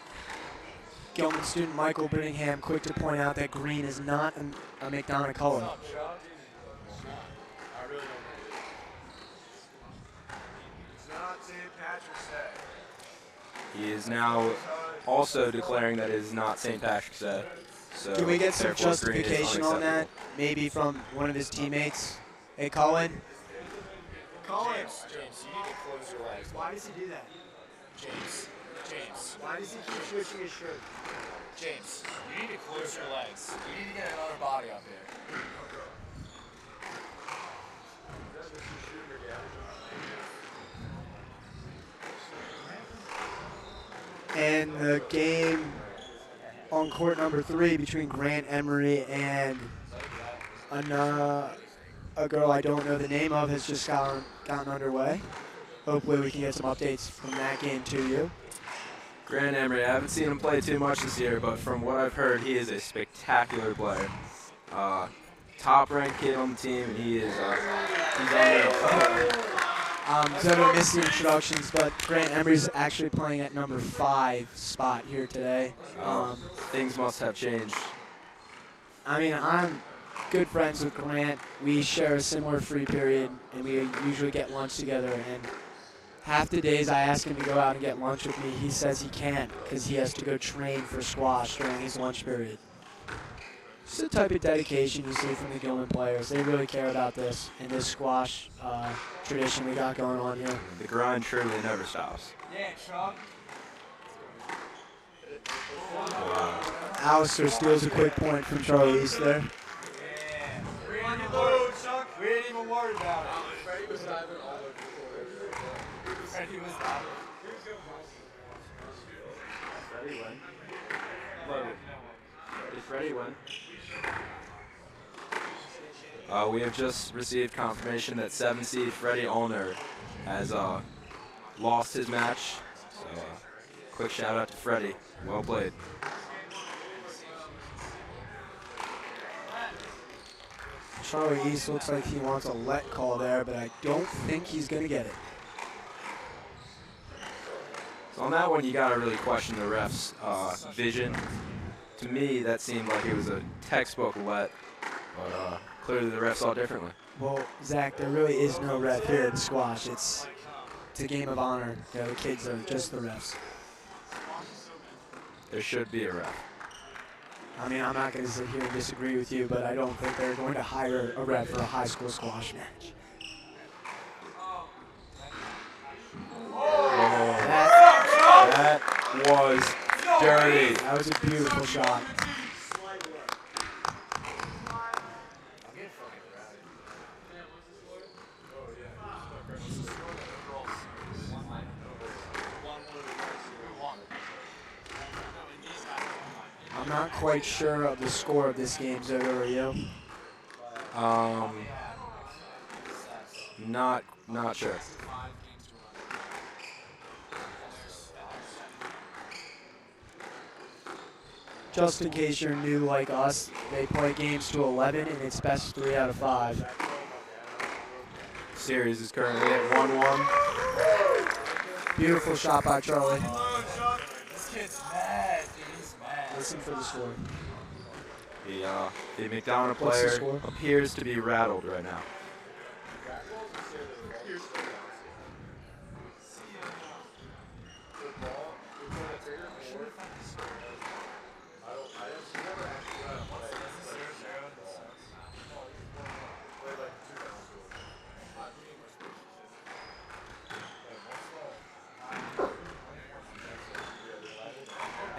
Gilman student Michael Brittingham quick to point out that green is not a McDonogh color. He is now also declaring that it is not St. Patrick's Day. So Can we get some therefore green is justification on that? unacceptable. Maybe from one of his teammates? Hey, Colin? James, you need to close your legs. Why does he do that? James, Why does he keep switching his shirt? James, you need to close your legs. You need to get another body up here. And the game on court number 3 between Grant Emery and a girl I don't know the name of has just gotten underway. Hopefully we can get some updates from that game to you. Grant Emery, I haven't seen him play too much this year, but from what I've heard, he is a spectacular player. Top-ranked kid on the team, and he's unreal. Zoto missed the introductions, but Grant Emery's actually playing at number 5 spot here today. Things must have changed. I mean, I'm good friends with Grant. We share a similar free period, and we usually get lunch together. And half the days I ask him to go out and get lunch with me, he says he can't because he has to go train for squash during his lunch period. It's the type of dedication you see from the Gilman players. They really care about this and this squash tradition we got going on here. The grind truly never stops. Alistair steals a quick point from Charlie East there. We ain't even worried about it. Freddie was diving all over the court. Freddie was diving. Freddie win. Logan. Did Freddie win? We have just received confirmation that 7 seed Freddie Allner has lost his match. So, quick shout out to Freddie. Well played. Charlie East looks like he wants a let call there, but I don't think he's going to get it. So on that one, you got to really question the ref's vision. To me, that seemed like it was a textbook let, but clearly the ref saw differently. Well, Zach, there really is no ref here in squash. It's a game of honor. You know, the kids are just the refs. There should be a ref. I mean, I'm not going to sit here and disagree with you, but I don't think they're going to hire a ref for a high school squash match. That was Dirty. That was a beautiful shot. I'm not quite sure of the score of this game, Zoto, are you? Not sure. Just in case you're new like us, they play games to 11 and it's best 3 out of 5. Series is currently at 1-1. Beautiful shot by Charlie. This kid's mad, dude. He's mad. Listen for the score. The McDonogh What's the player score? appears to be rattled right now.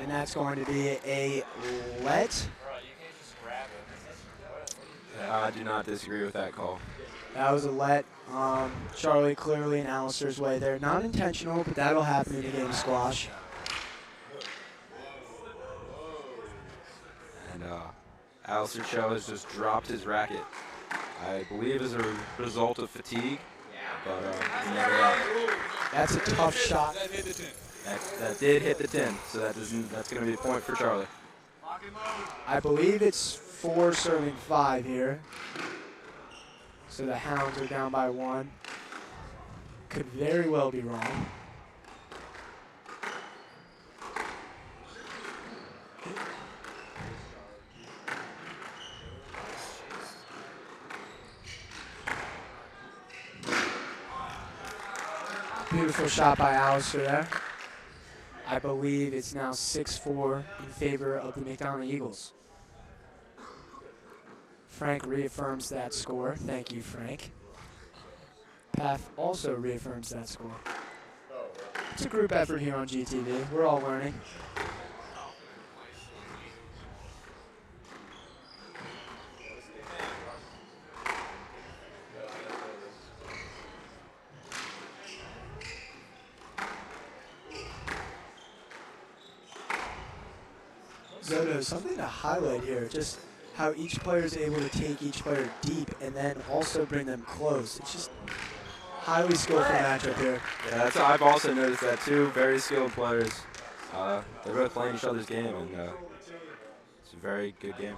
And that's going to be a let. I do not disagree with that call. That was a let. Charlie clearly in Alistair's way there. Not intentional, but that'll happen in a game of squash. And Alistair Cho has just dropped his racket. I believe as a result of fatigue, but he never That's a tough shot. that did hit the tin, so that's going to be a point for Charlie. I believe it's 4 serving 5 here. So the Hounds are down by 1. Could very well be wrong. Beautiful shot by Alistair there. I believe it's now 6-4 in favor of the McDonogh Eagles. Frank reaffirms that score. Thank you, Frank. Path also reaffirms that score. It's a group effort here on GTV. We're all learning. Zoto, something to highlight here, just how each player is able to take each player deep and then also bring them close. It's just highly skillful matchup here. Yeah, I've also noticed that too. Very skilled players. They're both playing each other's game, and it's a very good game.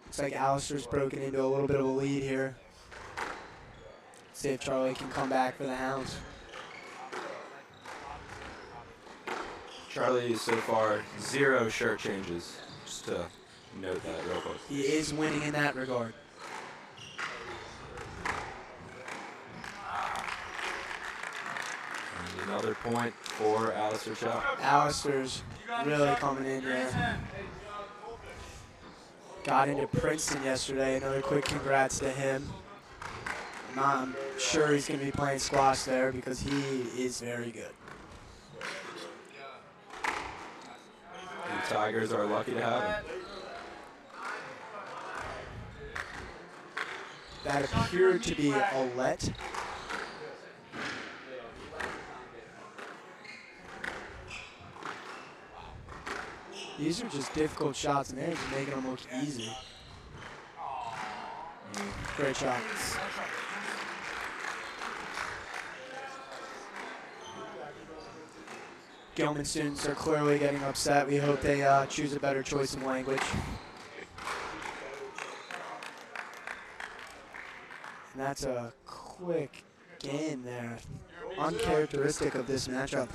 Looks like Alistair's broken into a little bit of a lead here. See if Charlie can come back for the Hounds. Charlie is so far 0 shirt changes. Just to note that real quick. He is winning in that regard. And another point for Alistair Chow. Alistair's really coming in here. Got into Princeton yesterday. Another quick congrats to him. I'm sure he's going to be playing squash there because he is very good. The Tigers are lucky to have him. That appeared to be a let. These are just difficult shots, and they're just making them look easy. Great shot. Gilman students are clearly getting upset. We hope they choose a better choice of language. And that's a quick game there. Uncharacteristic of this matchup.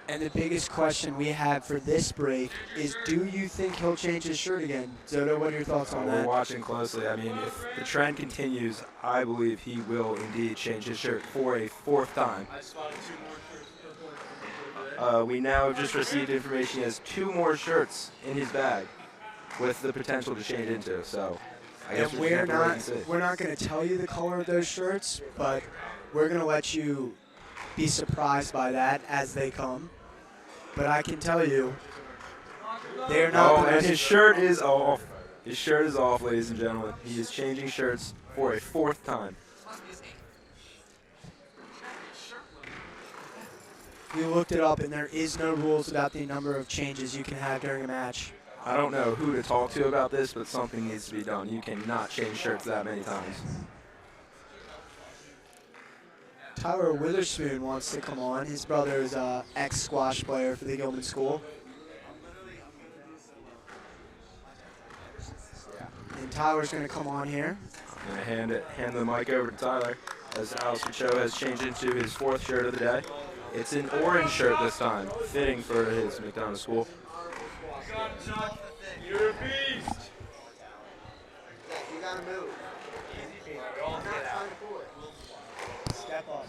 And the biggest question we have for this break is, do you think he'll change his shirt again? Zoto, what are your thoughts on We're that? watching closely. I mean, if the trend continues, I believe he will indeed change his shirt for a 4th time. We now have just received information he has 2 more shirts in his bag with the potential to change into. So I guess And we're we're just gonna have to wait and see. not going to tell you the color of those shirts, but we're going to let you be surprised by that as they come. But I can tell you, they're not. Oh, and his shirt is off. His shirt is off, ladies and gentlemen. He is changing shirts for a 4th time. We looked it up, and there is no rules about the number of changes you can have during a match. I don't know who to talk to about this, but something needs to be done. You cannot change shirts that many times. Tyler Witherspoon wants to come on. His brother is an ex-squash player for the Gilman School. And Tyler's going to come on here. I'm going to hand the mic over to Tyler as Alistair Cho has changed into his 4th shirt of the day. It's an orange shirt this time, fitting for his McDonogh school. You're a beast. Yeah, you got to move. I'm not trying to pull it. Step up.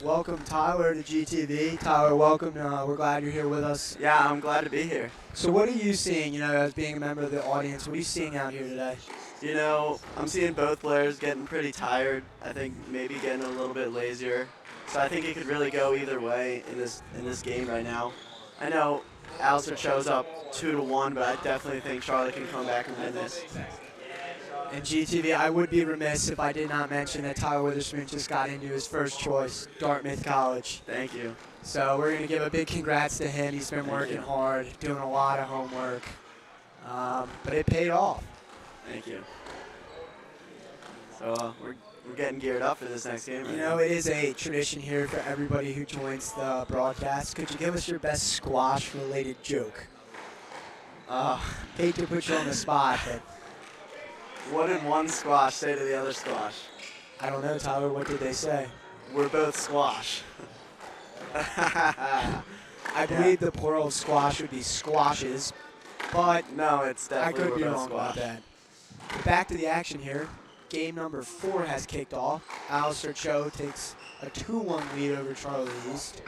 Welcome Tyler to GTV. Tyler, welcome. We're glad you're here with us. Yeah, I'm glad to be here. So what are you seeing, as being a member of the audience? What are you seeing out here today? I'm seeing both players getting pretty tired. I think maybe getting a little bit lazier. So I think it could really go either way in this game right now. I know Alistair Cho's up 2-1, but I definitely think Charlie can come back and win this. And GTV, I would be remiss if I did not mention that Tyler Witherspoon just got into his first choice, Dartmouth College. Thank you. So we're going to give a big congrats to him. He's been working hard, doing a lot of homework, but it paid off. Thank you. So we're getting geared up for this next game. It is a tradition here for everybody who joins the broadcast. Could you give us your best squash-related joke? Hate to put you on the spot, but What did one squash say to the other squash? I don't know, Tyler. What did they say? We're both squash. I believe the plural of squash would be squashes, but No, it's I definitely could be we're both wrong about squash. that. But back to the action here. Game number 4 has kicked off. Alistair Cho takes a 2-1 lead over Charlie East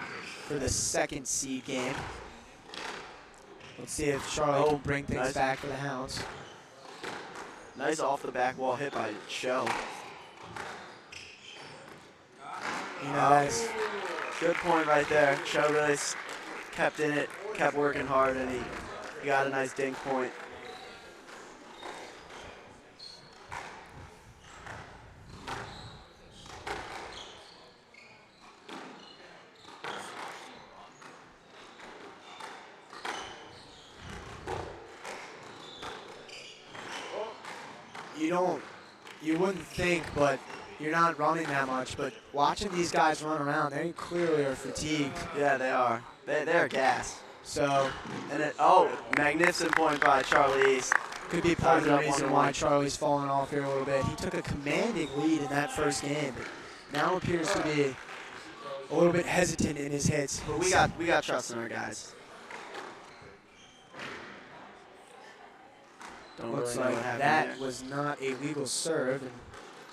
for the 2nd seed game. Let's see if Charlie can bring things nice. back for the Hounds. Nice off the back wall hit by Cho. That's Good point right there. Cho really kept in it, kept working hard, and he got a nice dink point. you wouldn't think, but you're not running that much. But watching these guys run around, they clearly are fatigued. Yeah, they are. They're gas. So Magnificent point by Charlie East. could be part of the Ties it up reason 1-1. why Charlie's fallen off here a little bit. He took a commanding lead in that first game, but now appears to be a little bit hesitant in his hits. But we got trust in our guys. Don't Looks really know like what happened that there. was not a legal serve, and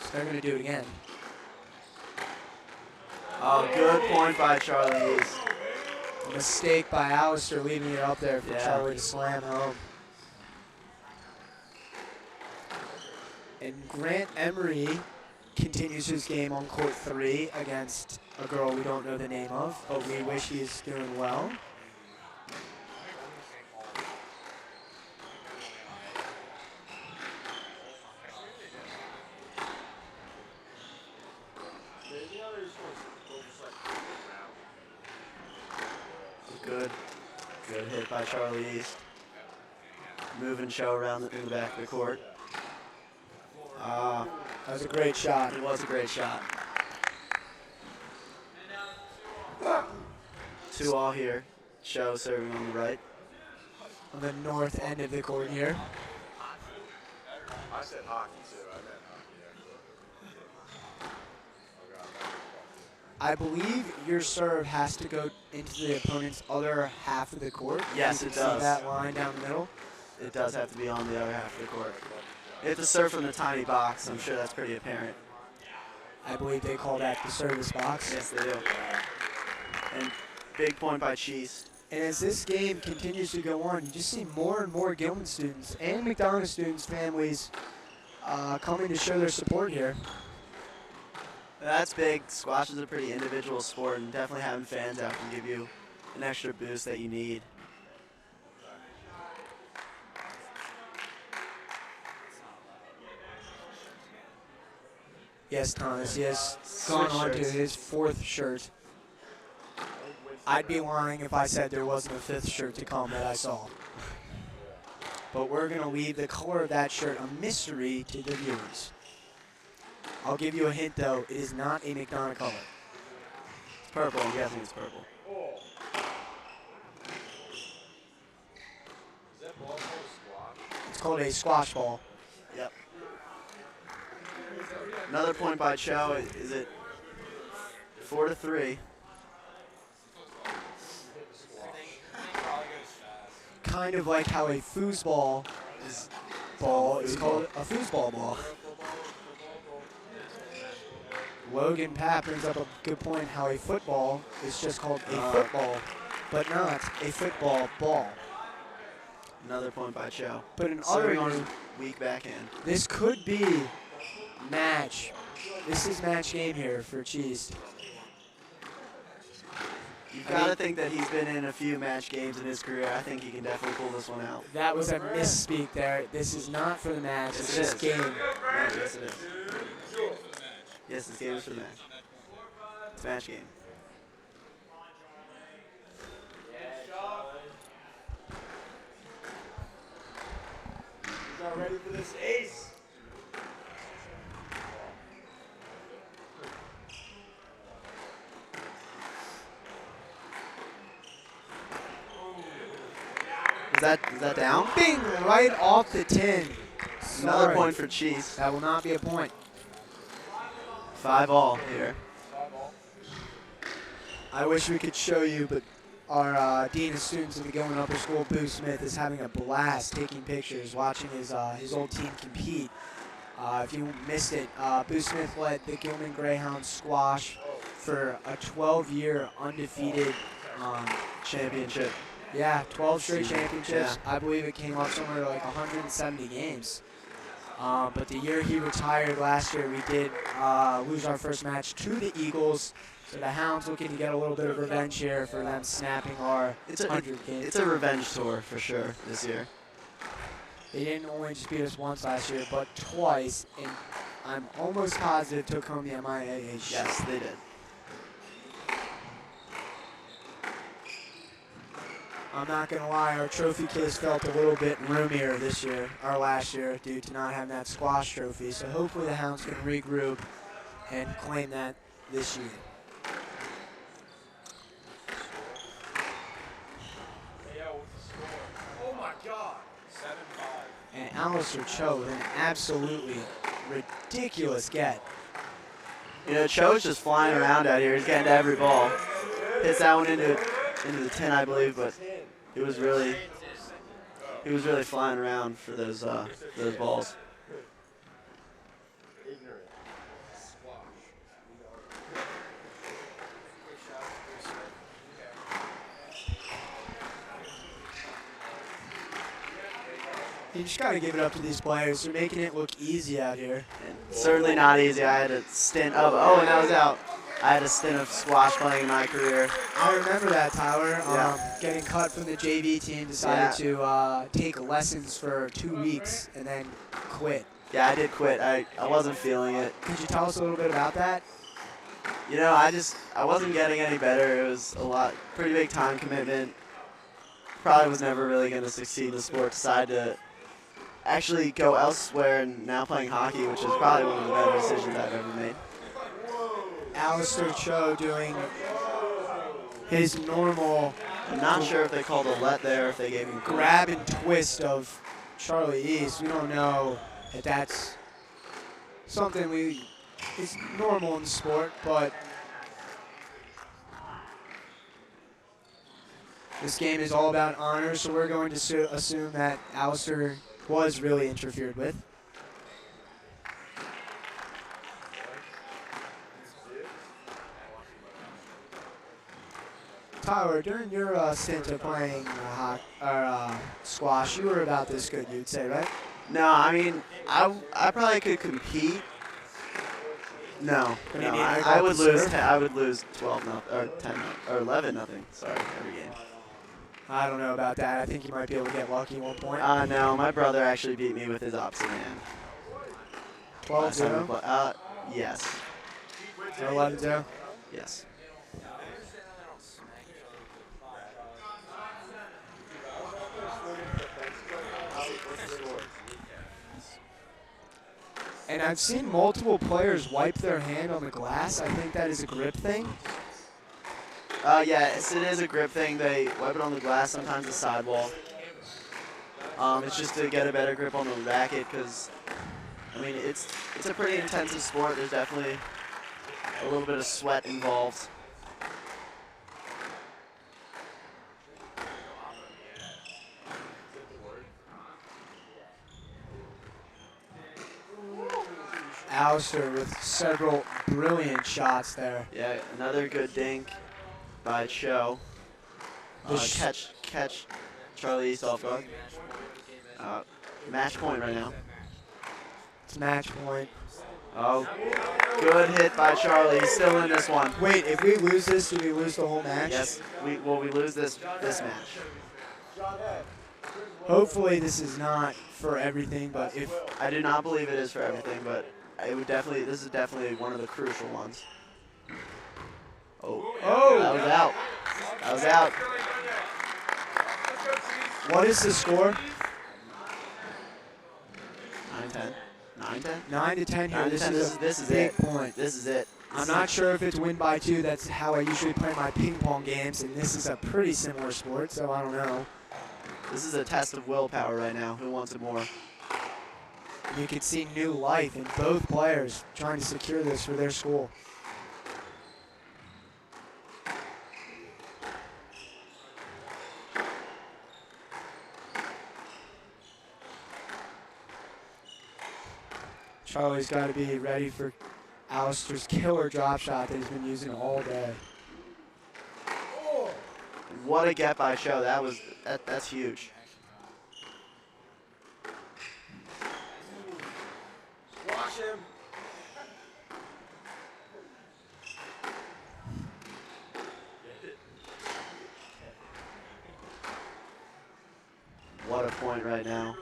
so they're going to do it again. Oh, good point by Charlie East. A mistake by Alistair leaving it up there for Yeah. Charlie to slam home. And Grant Emery continues his game on court 3 against a girl we don't know the name of, but we wish he's doing well. Good hit by Charlie East. Moving Cho around in the back of the court. That was a great shot. It was a great shot. 2-all here. Cho serving on the right. On the north end of the court here. I said hockey too. I meant I believe your serve has to go into the opponent's other half of the court. Yes, You it can see does. that line down the middle. It does have to be on the other half of the court. You have to serve from the tiny box. I'm sure that's pretty apparent. I believe they call that the service box. Yes, they do. And big point by Cheese. And as this game continues to go on, you just see more and more Gilman students and McDonogh students' families coming to show their support here. That's big. Squash is a pretty individual sport, and definitely having fans out can give you an extra boost that you need. Yes, Thomas, he has gone on to his 4th shirt. I'd be lying if I said there wasn't a 5th shirt to come that I saw. But we're going to leave the color of that shirt a mystery to the viewers. I'll give you a hint, though. It is not a McDonogh color. It's purple. I'm guessing it's purple. It's called a squash ball. Yep. Another point by Cho. Is it 4-3? Kind of like how a foosball ball is called a foosball ball. Logan Papp brings up a good point how a football is just called a football, but not a football ball. Another point by Cho. But in other Serving on news, his weak backhand. this could be match. This is match game here for Cheese. You've got to think that he's been in a few match games in his career. I think he can definitely pull this one out. That was a misspeak there. This is not for the match. Yes, It's it just is. game. No, yes, it is. Yes, this game is for the match. It's match game. He's not ready for this ace. Is that down? Bing! Right off the tin. Another Sorry. point for Cheese. That will not be a point. 5-all here. I wish we could show you, but our Dean of Students at the Gilman Upper School, Boo Smith, is having a blast taking pictures, watching his old team compete. If you missed it, Boo Smith led the Gilman Greyhounds squash for a 12-year undefeated Championship. Yeah, 12 straight Season, championships. I believe it came up somewhere like 170 games. But the year he retired last year, we did lose our first match to the Eagles. So the Hounds looking to get a little bit of revenge here for them snapping our 100 games. It's a revenge tour for sure this year. They didn't only just beat us once last year, but twice. And I'm almost positive took home the MIAA. Yes, they did. I'm not going to lie, our trophy case felt a little bit roomier this year, or last year, due to not having that squash trophy. So hopefully the Hounds can regroup and claim that this year. Oh my God. 7-5. And Alistair Cho with an absolutely ridiculous get. You know, Cho's just flying around out here. He's getting to every ball. Hits that one into the 10, I believe, but he was really flying around for those balls. You just got to give it up to these players. They're making it look easy out here. And certainly not easy. I had a stint of, oh, and that was out. I had a stint of squash playing in my career. I remember that, Tyler. Yeah. Getting cut from the JV team, decided to take lessons for 2 weeks and then quit. Yeah, I did quit. I wasn't feeling it. Could you tell us a little bit about that? You know, I wasn't getting any better. It was pretty big time commitment. Probably was never really going to succeed in the sport. Decided to actually go elsewhere, and now playing hockey, which is probably one of the better decisions I've ever made. Alistair Cho doing his normal I'm not sure if they called a let there, if they gave him grab and twist of Charlie East. We don't know if that's something is normal in the sport, but this game is all about honor, so we're going to assume that Alistair was really interfered with. Tyler, during your stint of playing squash, you were about this good, you'd say, right? No, I mean, I probably could compete. No, But no, you need to go I up would and lose. serve? I would lose 12 nothing or 10 or 11 nothing. Sorry, every game. I don't know about that. I think you might be able to get lucky at one point. No, my brother actually beat me with his opposite hand. 12-0? Yes, Or 11-0? yes. And I've seen multiple players wipe their hand on the glass. I think that is a grip thing. Yes, it is a grip thing. They wipe it on the glass, sometimes the sidewall. It's just to get a better grip on the racket because, I mean, it's a pretty intensive sport. There's definitely a little bit of sweat involved. Alistair with several brilliant shots there. Yeah, another good dink by Cho. Catch Charlie East off guard. Match point right now. It's match point. Oh, good hit by Charlie. He's still in this one. Wait, if we lose this, do we lose the whole match? Yes, we lose this match. Hopefully this is not for everything, but if I do not believe it is for everything, but it would definitely. This is definitely one of the crucial ones. Oh, that was out. That was out. what is the score? 9-10. 9-10. 9-10 here. 9 to This 10. is a This is big it. point. This is it. I'm not sure if it's win by 2. That's how I usually play my ping pong games, and this is a pretty similar sport, so I don't know. This is a test of willpower right now. Who wants it more? You can see new life in both players trying to secure this for their school. Charlie's got to be ready for Alistair's killer drop shot that he's been using all day. What a get by Cho. That's huge. Watch him. What a point right now.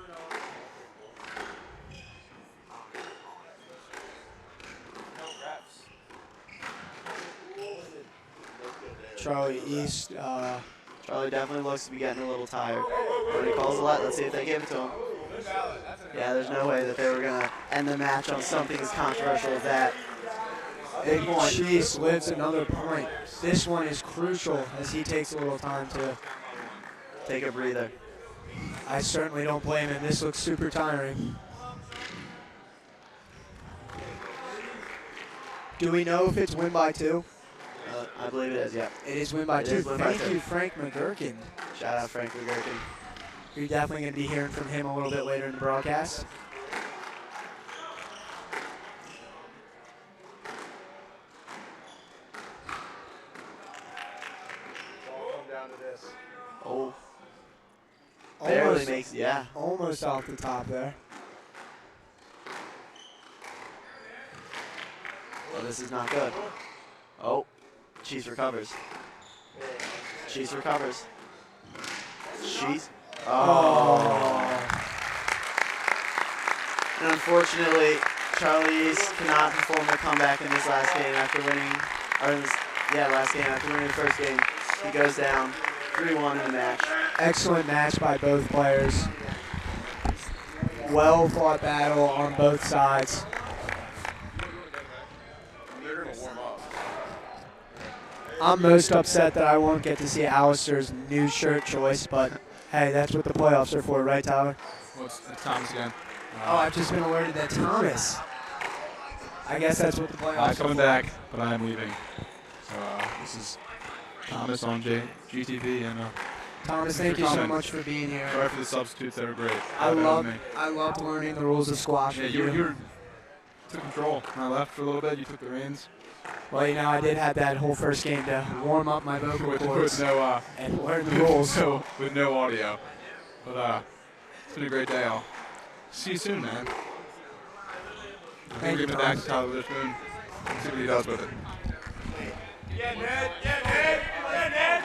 Charlie East, Charlie definitely looks to be getting a little tired. But he calls a lot. Let's see if they give it to him. Yeah, there's no way that they were going to end the match on something as controversial as that. Big point. Cheese lives another point. This one is crucial as he takes a little time to. Take a breather. I certainly don't blame him. This looks super tiring. Do we know if it's win by 2? I believe it is, yeah. It is win by It 2. is win by Thank 2. you, Frank McGurkin. Shout out Frank McGurkin. You're definitely going to be hearing from him a little bit later in the broadcast. Oh. Barely Almost, makes, yeah. almost off the top there. Oh, this is not good. Oh. Cheese recovers. Cheese recovers. Cheese. Oh. And unfortunately, Charlie East cannot perform a comeback in this last game after winning, or in this, last game after winning the first game. He goes down 3-1 in the match. Excellent match by both players. Well fought battle on both sides. I'm most upset that I won't get to see Alistair's new shirt choice, but hey, that's what the playoffs are for, right, Tyler? Well, it's Thomas again. Oh, I've just been alerted that Thomas. I guess that's what the playoffs are Coming for. back, but I am leaving. So this is Thomas on GTV, and Thomas, Thanks thank for you so coming. much for being here. sorry for the substitutes. They were great. I Better than love me. learning the rules of squash Yeah, with you're, you. you're took control. I left for a little bit. You took the reins. Well, I did have that whole first game to warm up my vocal with cords no and learn the rules. with no audio. But it's been a great day. I'll see you soon, man. I think we're giving it back to Tyler Witherspoon. See what he does with it. Yeah, Ned. Yeah, Ned. Yeah, Ned.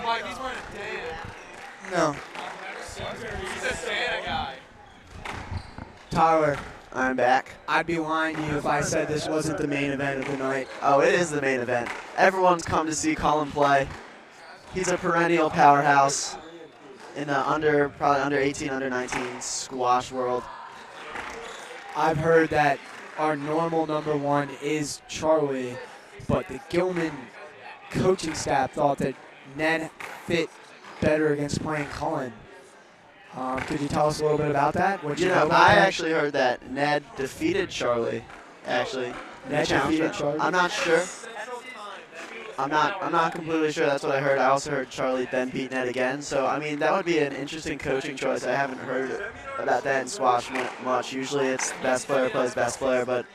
Mike, he's wearing a tan. No. He's a Santa guy. Tyler, I'm back. I'd be lying to you if I said this wasn't the main event of the night. Oh, it is the main event. Everyone's come to see Colin play. He's a perennial powerhouse in the probably under 18, under 19 squash world. I've heard that our normal number one is Charlie, but the Gilman coaching staff thought that Ned fit better against playing Cullen. Could you tell us a little bit about that? What know about I that? actually heard that Ned defeated Charlie. Actually, Ned defeated Charlie? I'm not sure. I'm not completely sure. That's what I heard. I also heard Charlie then beat Ned again. So I mean, that would be an interesting coaching choice. I haven't heard about that in squash much. Usually it's best player plays best player, but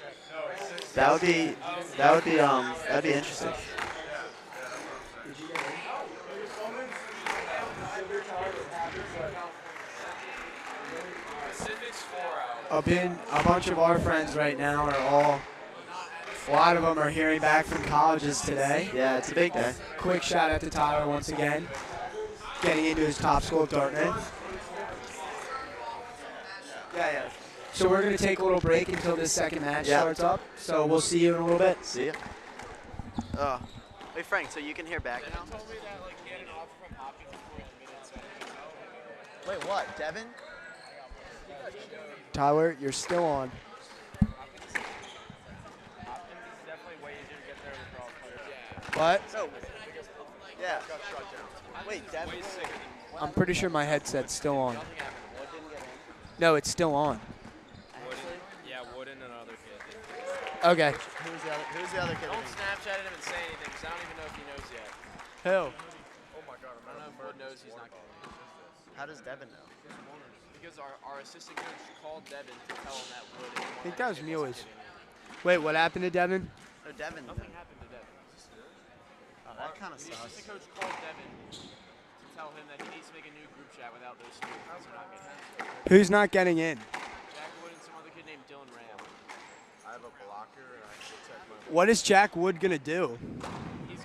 that'd be interesting. A bunch of our friends right now a lot of them are hearing back from colleges today. Yeah, it's a big day. Quick shout out to Tyler once again, getting into his top school of Dartmouth. Yeah. So we're going to take a little break until this second match starts up. So we'll see you in a little bit. See ya. Wait, Frank, so you can hear back now? Wait, what? Devin? Tyler, you're still on. What? So, yeah. Wait, Devin? I'm pretty sure my headset's still on. No, it's still on. Yeah, Wooden and another kid. Okay. Who's the other kid? Don't Snapchat him and say anything, because I don't even know if he knows yet. Who? Oh my god, I don't know if Wood knows he's not getting it. How does Devin know? Because our assistant coach called Devin to tell him that Wood is I think that was Mueller's. Wait, what happened to Devin? No, Devin. Nothing happened to Devin. Oh, that kind of The sucks. assistant coach called Devin to tell him that he needs to make a new group chat without those two, because they're not getting it. Who's not getting in? Jack Wood and some other kid named Dylan Ram. I have a blocker and I should check my. What is Jack Wood going to do? He's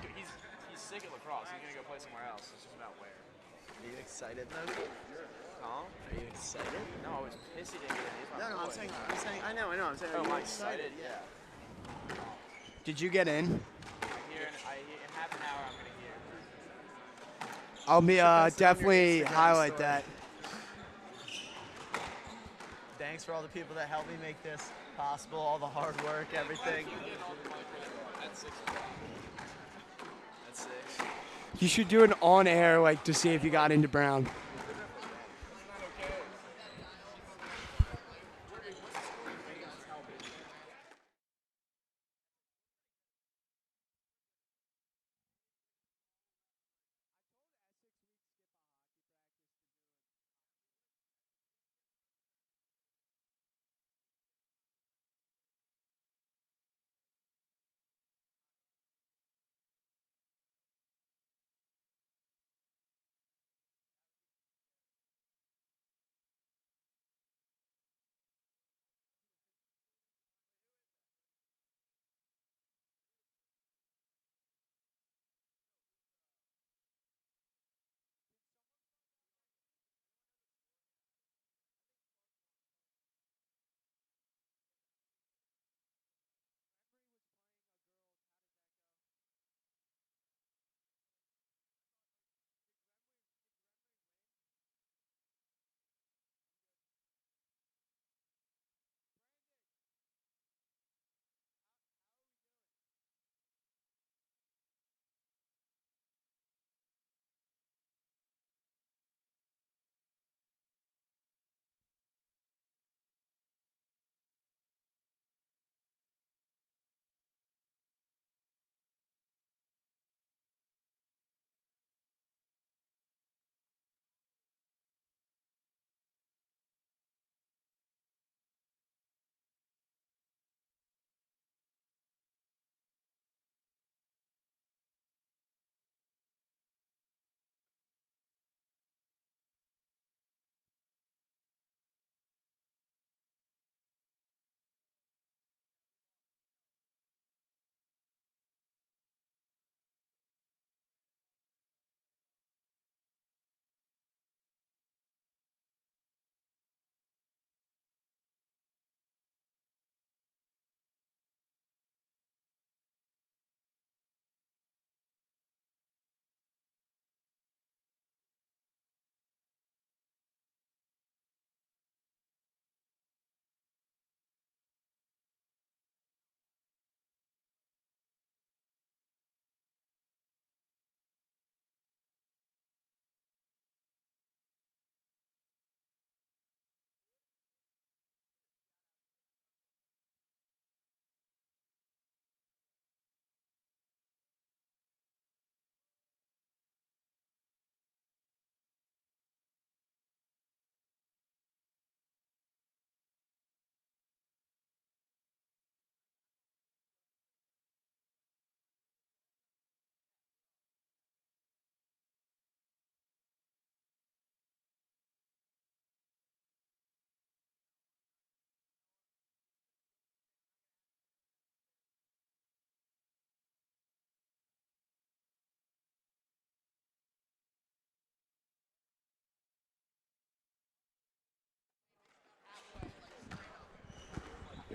sick at lacrosse. He's going to go play somewhere else. It's just about where. Are you excited though? Huh? Are you excited? No, I was pissed he didn't get it. He's my No, I'm boy. saying, I know, I'm saying, Oh, are you am I excited? excited? Yeah. Did you get in? In half an hour, I'm going to hear. I'll be definitely highlight that. Thanks for all the people that helped me make this possible, all the hard work, everything. At 6 At 6. You should do an on-air, like, to see if you got into Brown.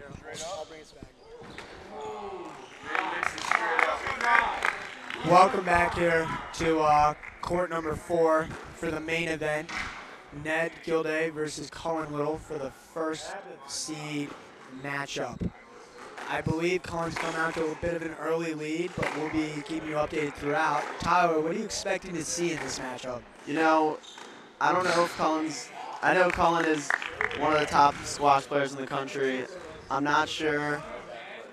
I'll bring us back. Welcome back here to court number 4 for the main event. Ned Gilday versus Cullen Little for the first seed matchup. I believe Cullen's come out to a bit of an early lead, but we'll be keeping you updated throughout. Tyler, what are you expecting to see in this matchup? You know, I don't know if I know Cullen is one of the top squash players in the country. I'm not sure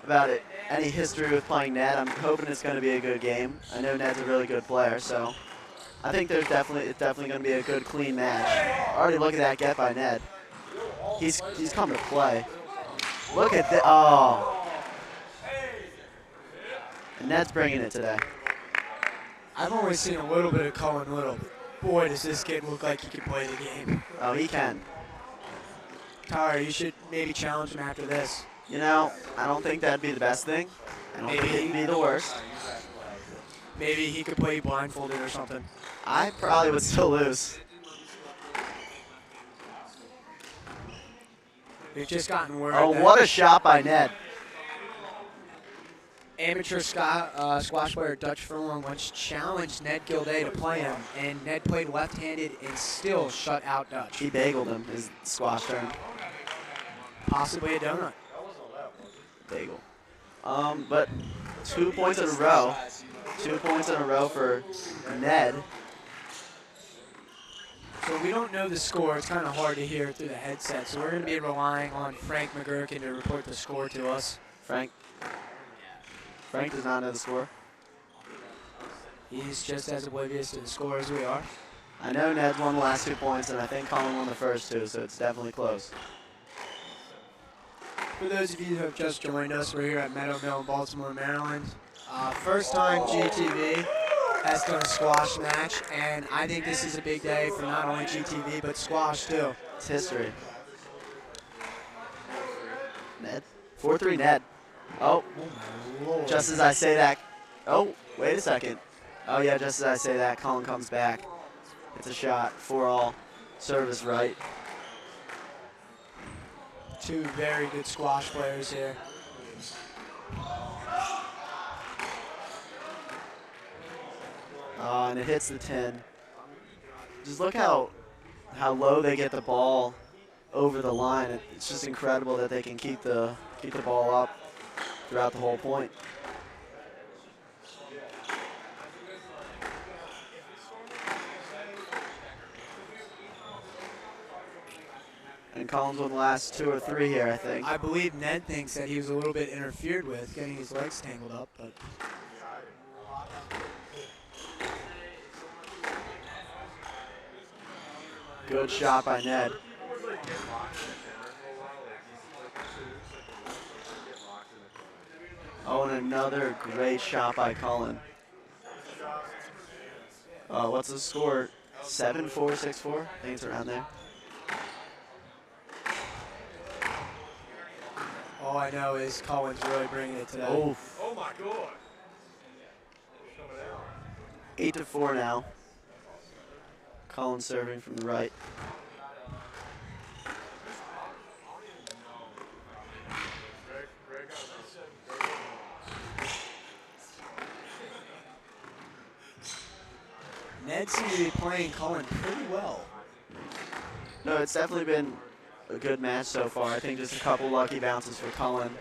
about any history with playing Ned. I'm hoping it's going to be a good game. I know Ned's a really good player, so I think it's definitely going to be a good, clean match. Already look at that get by Ned. He's coming to play. Look at that. Oh. And Ned's bringing it today. I've only seen a little bit of Cullen Little. Boy, does this kid look like he can play the game. Oh, he can. Tyler, you should maybe challenge him after this. You know, I don't think that'd be the best thing. I don't think it'd be the worst. Maybe he could play blindfolded or something. I probably would still lose. We've just gotten word Oh, that what a shot by Ned. amateur squash player Dutch Furlong once challenged Ned Gilday to play him, and Ned played left-handed and still shut out Dutch. He bageled him his squash turn. Possibly a donut. Bagel. But 2 points in a row. 2 points in a row for Ned. So we don't know the score. It's kind of hard to hear through the headset. So we're going to be relying on Frank McGurkin to report the score to us. Frank does not know the score. He's just as oblivious to the score as we are. I know Ned won the last 2 points, and I think Colin won the first 2, so it's definitely close. For those of you who have just joined us, we're here at Meadow Mill in Baltimore, Maryland. First time GTV has done a squash match, and I think this is a big day for not only GTV, but squash too. It's history. Ned. 4-3 Ned. Oh, just as I say that. Oh, wait a second. Oh, yeah, just as I say that, Colin comes back. It's a shot. 4-all. Service right. Two very good squash players here. And it hits the 10. Just look how low they get the ball over the line. It's just incredible that they can keep the ball up throughout the whole point. And Collins won the last 2 or 3 here, I think. I believe Ned thinks that he was a little bit interfered with, getting his legs tangled up, but good shot by Ned. Oh, and another great shot by Cullen. What's the score? 7-4, 6-4? I think it's around there. all I know is Cullen's really bringing it today. Oh, Oh my God. 8-4 now. Cullen serving from the right. Ned seemed to be playing Cullen pretty well. No, it's definitely been a good match so far. I think just a couple lucky bounces for Cullen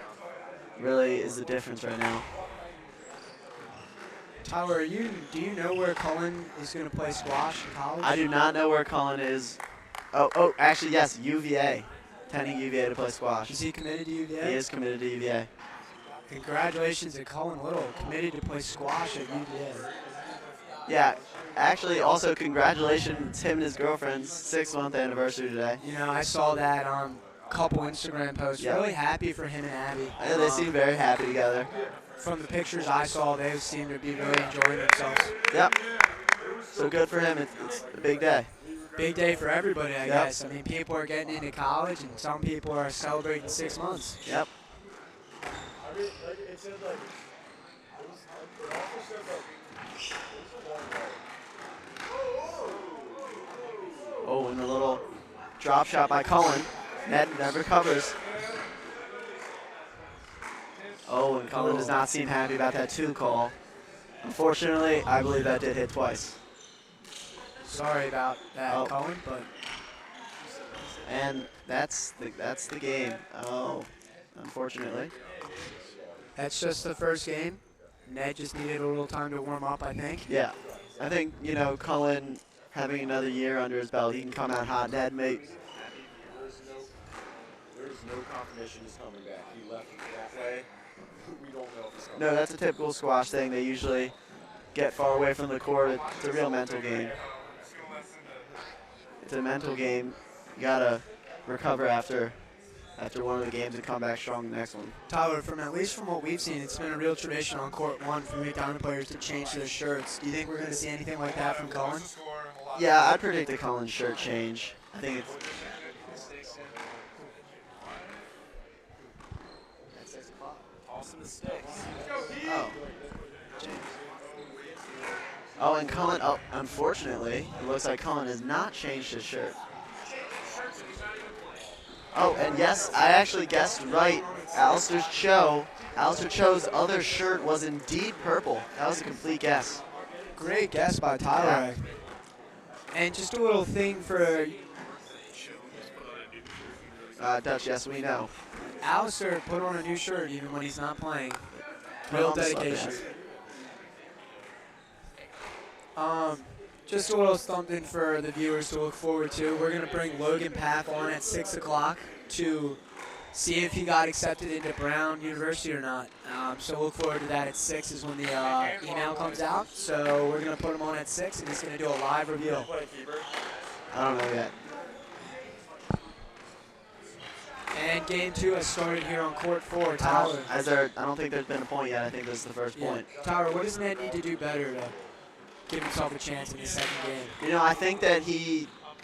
really is the difference right now. Tyler, do you know where Cullen is going to play squash in college? I do not know where Cullen is. Oh, actually, yes, UVA. Attending UVA to play squash. Is he committed to UVA? He is committed to UVA. Congratulations to Cullen Little, committed to play squash at UVA. Yeah, actually, also congratulations to him and his girlfriend's 6-month anniversary today. You know, I saw that on a couple Instagram posts. Yeah. Really happy for him and Abby. I know they seem very happy together. From the pictures I saw, they seem to be really enjoying themselves. Yep. So good for him. It's a big day. Big day for everybody, I Yep. guess. I mean, people are getting into college, and some people are celebrating 6 months. Yep. I mean, like it said, like it also said like Oh, and a little drop shot by Cullen. Ned never covers. Oh, and Cullen does not seem happy about that 2 call. Unfortunately, I believe that did hit twice. Sorry about that, Oh. Cullen, but And that's the game. Oh, unfortunately. that's just the first game. Ned just needed a little time to warm up, I think. Yeah. I think, Cullen having another year under his belt, he can come out hot. Ned may. There's no confirmation he's coming back. He left that way. We don't know if he's coming back. No, that's a typical squash thing. They usually get far away from the court. It's a real mental game. It's a mental game. You gotta recover after one of the games and come back strong the next one. Tyler, at least from what we've seen, it's been a real tradition on court 1 for McDonogh players to change their shirts. Do you think we're going to see anything like that from Cullen? Yeah, I'd predict a Cullen shirt change. I think it's. At 6 o'clock. Toss in the sticks. Oh. James. Oh, and Cullen. Oh, unfortunately, it looks like Cullen has not changed his shirt. Oh, and yes, I actually guessed right. Alistair Cho's other shirt was indeed purple. That was a complete guess. Great guess by Tyler. And just a little thing for Dutch, yes, we know. Alistair put on a new shirt even when he's not playing. Real dedication. Just a little something for the viewers to look forward to. We're going to bring Logan Path on at 6 o'clock to see if he got accepted into Brown University or not. So look forward to that at 6 is when the email comes out. So we're going to put him on at 6 and he's going to do a live reveal. I don't know yet. And game 2 has started here on court 4. Tyler. I don't think there's been a point yet. I think this is the first point. Tyler, what does Ned need to do better to give himself a chance in the second game? I think that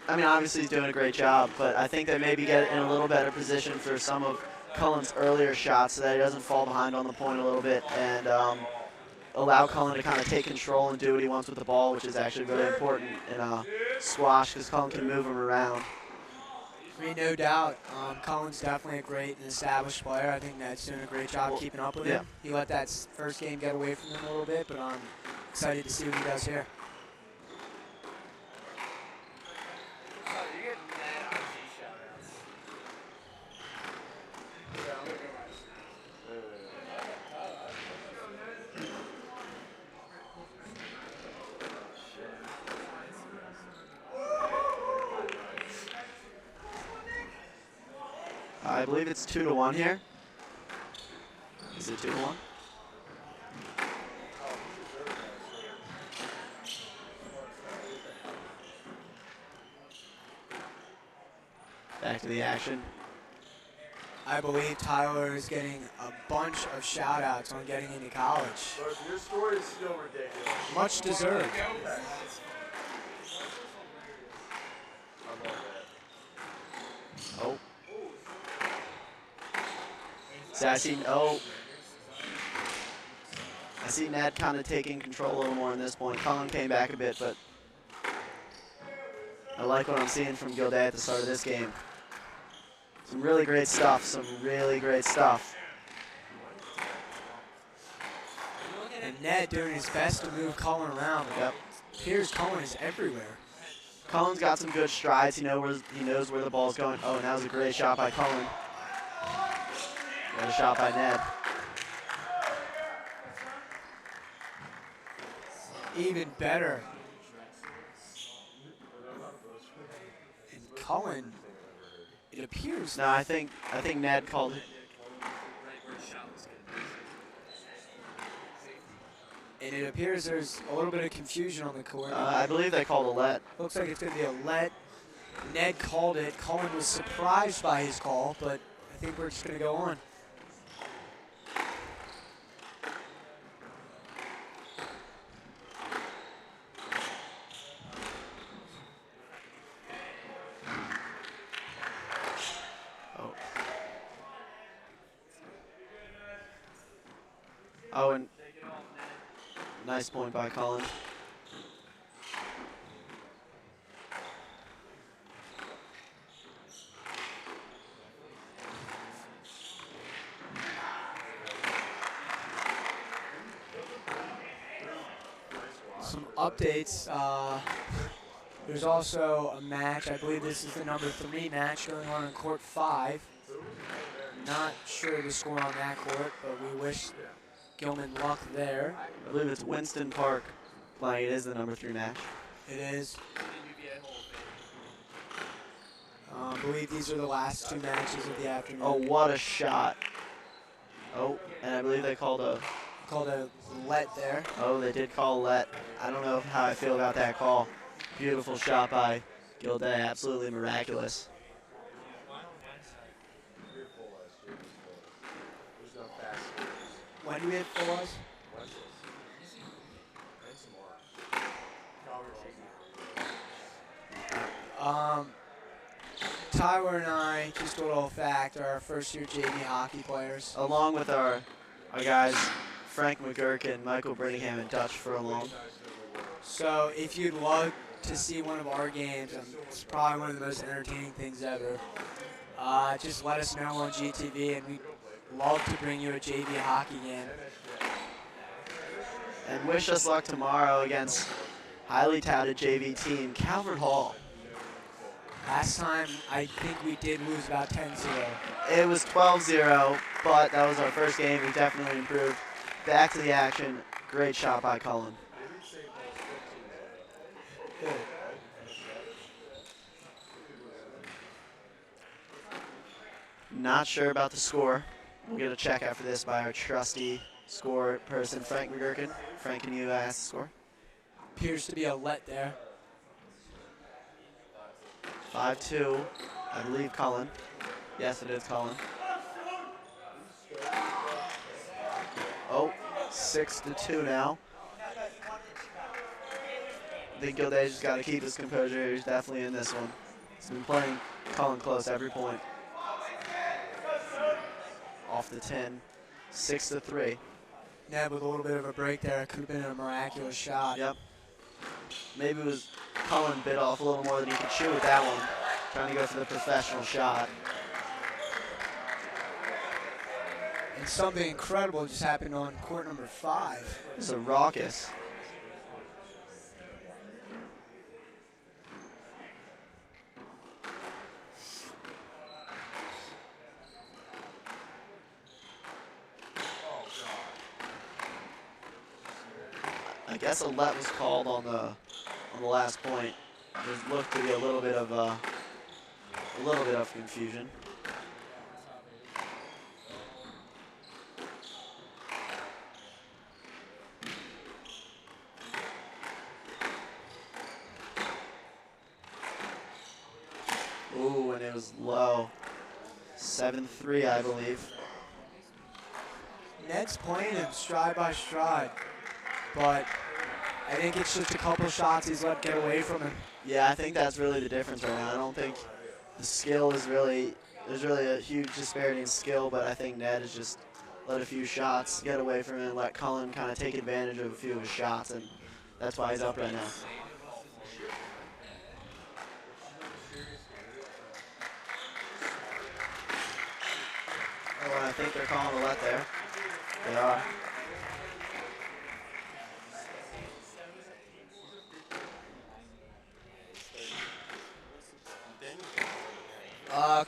obviously he's doing a great job, but I think that maybe get in a little better position for some of Cullen's earlier shots so that he doesn't fall behind on the point a little bit and allow Cullen to kind of take control and do what he wants with the ball, which is actually really important in a squash because Cullen can move him around. I mean, no doubt, Cullen's definitely a great and established player. I think Ned's doing a great job keeping up with him. He let that first game get away from him a little bit, but I'm excited to see what he does here. I believe it's 2-1 here. Is it 2-1? Back to the action. I believe Tyler is getting a bunch of shout-outs on getting into college. Your story is still ridiculous. Much deserved. Oh. So I see Ned kind of taking control a little more in this point. Cullen came back a bit, but I like what I'm seeing from Gilday at the start of this game. Some really great stuff, And Ned doing his best to move Cullen around. Yep. Here's Cullen is everywhere. Cullen's got some good strides. He knows where the ball's going. Oh, and that was a great shot by Cullen. What a shot by Ned. Even better. And Cullen, it appears. No, I think Ned called it. And it appears there's a little bit of confusion on the court. I believe they called a let. Looks like it's going to be a let. Ned called it. Cullen was surprised by his call, but I think we're just going to go on. Oh, and nice point by Cullen. updates. There's also a match. I believe this is the number 3 match going on in court 5. Not sure the score on that court, but we wish Gilman luck there. I believe it's Winston Park playing. It is the number 3 match. It is. I believe these are the last 2 matches of the afternoon. Oh, what a shot. Oh, and I believe they called a let there. Oh, they did call a let. I don't know how I feel about that call. Beautiful shot by Gilday, absolutely miraculous. When do we hit fours? Tyler and I, just a little fact, are our first-year JV hockey players. Along with our guys, Frank McGurk, Michael Brittingham, and Dutch Furlong. So if you'd love to see one of our games, and it's probably one of the most entertaining things ever, just let us know on GTV, and we'd love to bring you a JV hockey game. And wish us luck tomorrow against highly touted JV team, Calvert Hall. Last time, I think we did lose about 10-0. It was 12-0, but that was our first game. We definitely improved. Back to the action. Great shot by Cullen. Good. Not sure about the score. We'll get a check after this by our trusty score person, Frank McGurkin. Frank, can you ask the score? Appears to be a let there. 5-2, I believe Cullen. Yes, it is Cullen. Oh, 6-2 now. I think Gilday's just got to keep his composure. He's definitely in this one. He's been playing Cullen close every point. Off the 10, 6-3. Yeah, with a little bit of a break there, it could have been a miraculous shot. Yep. Maybe it was Cullen bit off a little more than he could chew with that one. Trying to go for the professional shot. And something incredible just happened on court number 5. This is a raucous. I guess a let was called on the last point. There looked to be a little bit of confusion. Ooh, and it was low. 7-3, I believe. Ned's playing him stride by stride, but I think it's just a couple shots he's let get away from him. Yeah, I think that's really the difference right now. I don't think the skill is really, there's really a huge disparity in skill, but I think Ned has just let a few shots get away from him and let Cullen kind of take advantage of a few of his shots, and that's why he's up right now. Oh, I think they're calling a let there. They are.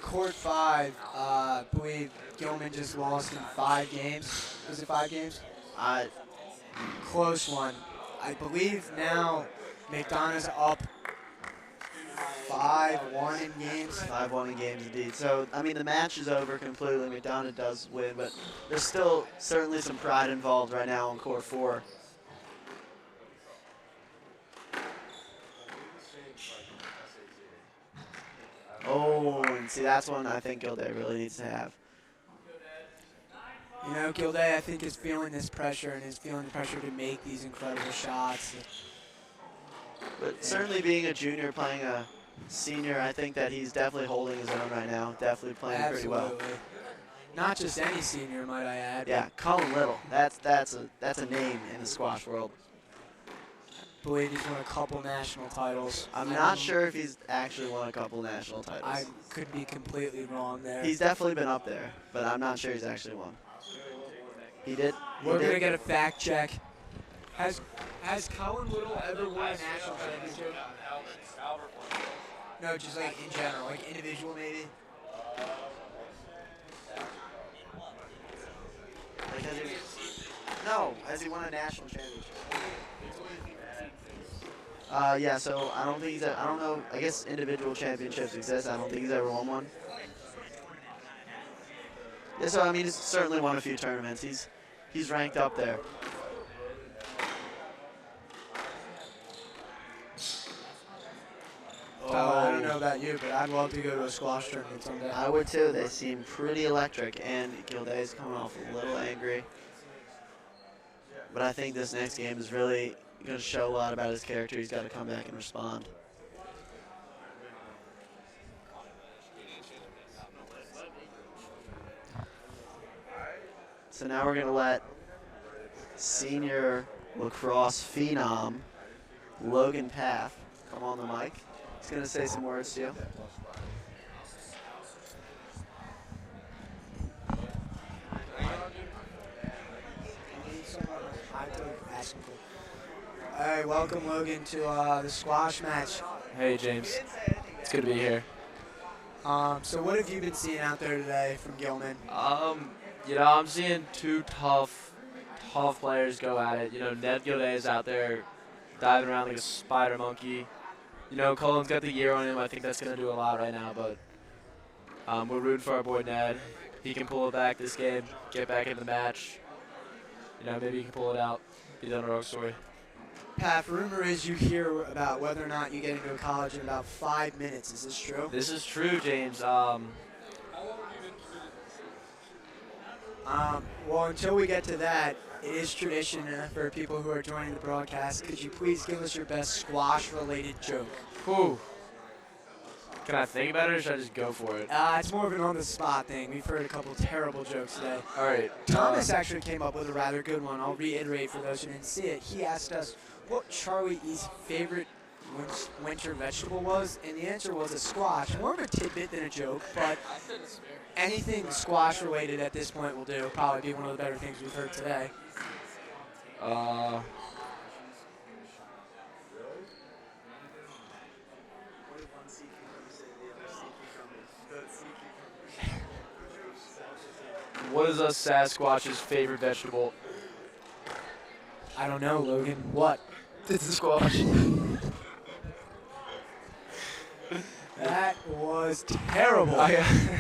Court 5, I believe Gilman just lost in 5 games. Was it 5 games? Close one. I believe now McDonogh's up 5-1 in games. 5-1 in games indeed. So, I mean, the match is over completely. McDonogh does win, but there's still certainly some pride involved right now on court 4. Oh, and see, that's one I think Gilday really needs to have. You know, Gilday, I think, is feeling this pressure and is feeling the pressure to make these incredible shots. But certainly being a junior playing a senior, I think that he's definitely holding his own right now. Definitely playing pretty well. Not just any senior, might I add. Yeah, Cullen Little. That's a name in the squash world. I believe he's won a couple national titles. I'm not sure if he's actually won a couple national titles. I could be completely wrong there. He's definitely been up there, but I'm not sure he's actually won. He did. We're going to get a fact check. Has Colin Little ever won a national championship? No, just like in general, like individual maybe. Like, has he won a national championship? Yeah, so I don't think I don't know, I guess individual championships exist. I don't think he's ever won one. Yeah, so I mean, he's certainly won a few tournaments. He's ranked up there. I don't know about you, but I'd love to go to a squash tournament someday. I would too. They seem pretty electric, and Gilday's coming off a little angry. But I think this next game is really going to show a lot about his character. He's got to come back and respond. So now we're going to let senior lacrosse phenom Logan Path come on the mic. He's going to say some words to you. Hey, welcome Logan to the squash match. Hey James, it's good to be here. So what have you been seeing out there today from Gilman? I'm seeing two tough players go at it. Ned Gilday is out there diving around like a spider monkey. Cullen's got the year on him. I think that's going to do a lot right now, but we're rooting for our boy Ned. He can pull it back this game, get back in the match. Maybe he can pull it out, be the underdog story. Pat, rumor is you hear about whether or not you get into a college in about 5 minutes. Is this true? This is true, James. Well, until we get to that, it is tradition for people who are joining the broadcast. Could you please give us your best squash-related joke? Whew. Can I think about it, or should I just go for it? It's more of an on-the-spot thing. We've heard a couple terrible jokes today. All right. Thomas actually came up with a rather good one. I'll reiterate for those who didn't see it. He asked us what Charlie E's favorite winter vegetable was, and the answer was a squash. More of a tidbit than a joke, but anything squash-related at this point will do. Probably be one of the better things we've heard today. What is a Sasquatch's favorite vegetable? I don't know, Logan. What? It's a squash. That was terrible.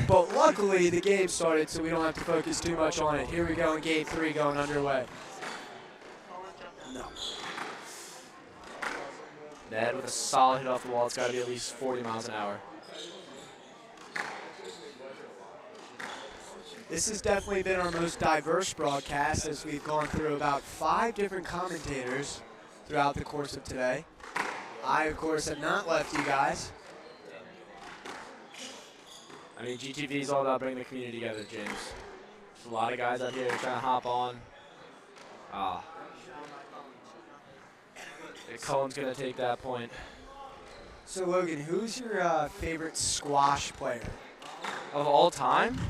But luckily, the game started, so we don't have to focus too much on it. Here we go in game 3 going underway. No. Ned with a solid hit off the wall. It's got to be at least 40 miles an hour. This has definitely been our most diverse broadcast as we've gone through about 5 different commentators throughout the course of today. I, of course, have not left you guys. I mean, GTV is all about bringing the community together, James. There's a lot of guys out here trying to hop on. Cullen's going to take that point. So, Logan, who's your favorite squash player? Of all time?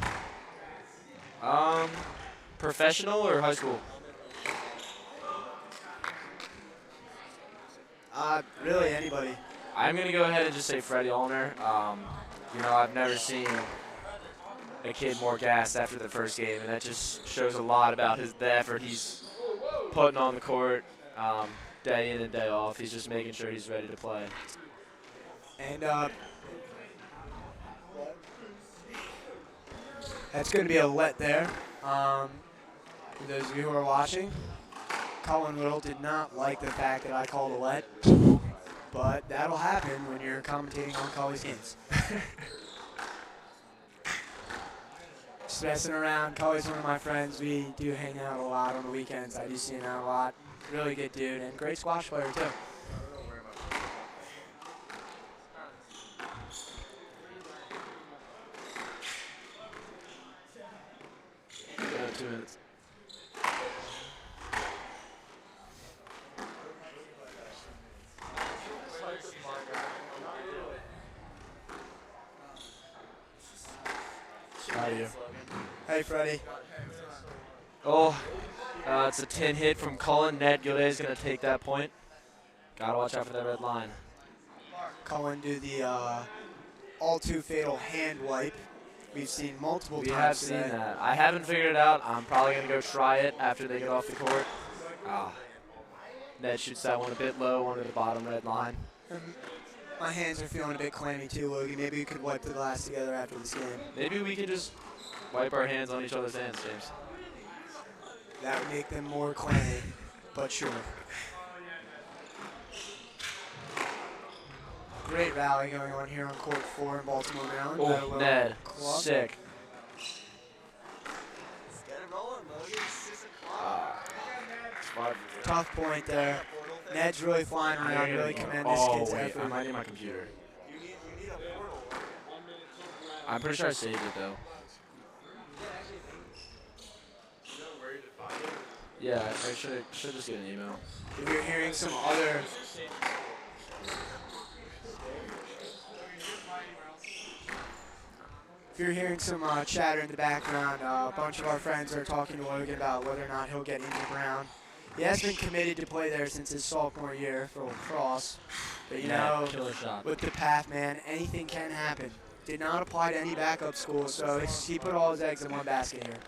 Professional or high school? Really, anybody. I'm going to go ahead and just say Freddie Allner. I've never seen a kid more gassed after the first game, and that just shows a lot about the effort he's putting on the court day in and day off. He's just making sure he's ready to play. And that's going to be a let there. For those of you who are watching, Colin Little did not like the fact that I called a let, but that'll happen when you're commentating on Cully's games. Just messing around. Cully's one of my friends. We do hang out a lot on the weekends. I do see him out a lot. Really good dude and great squash player too. Yeah, 2 minutes. How are you? Hey, Freddie. Oh, It's a 10 hit from Cullen. Ned Gilday is going to take that point. Got to watch out for that red line. Cullen do the all too fatal hand wipe. We've seen multiple We times have seen today. that. I haven't figured it out. I'm probably going to go try it after they get off the court. Ned shoots that one a bit low under the bottom red line. My hands are feeling a bit clammy too, Logan. Maybe we could wipe the glass together after this game. Maybe we can just wipe our hands on each other's hands, James. That would make them more clammy, but sure. Great rally going on here on court 4 in Baltimore, Maryland. Oh, Ned, sick. Tough point there. Ned's really flying around. Really commend this kid's wait, effort. I might need my computer. I'm pretty sure I saved it though. Yeah, I should just get an email. If you're hearing some other chatter in the background, a bunch of our friends are talking to Logan about whether or not he'll get into Brown. He has been committed to play there since his sophomore year for lacrosse. But you know, killer shot. with the path, man, anything can happen. Did not apply to any backup school, so he put all his eggs in one basket here.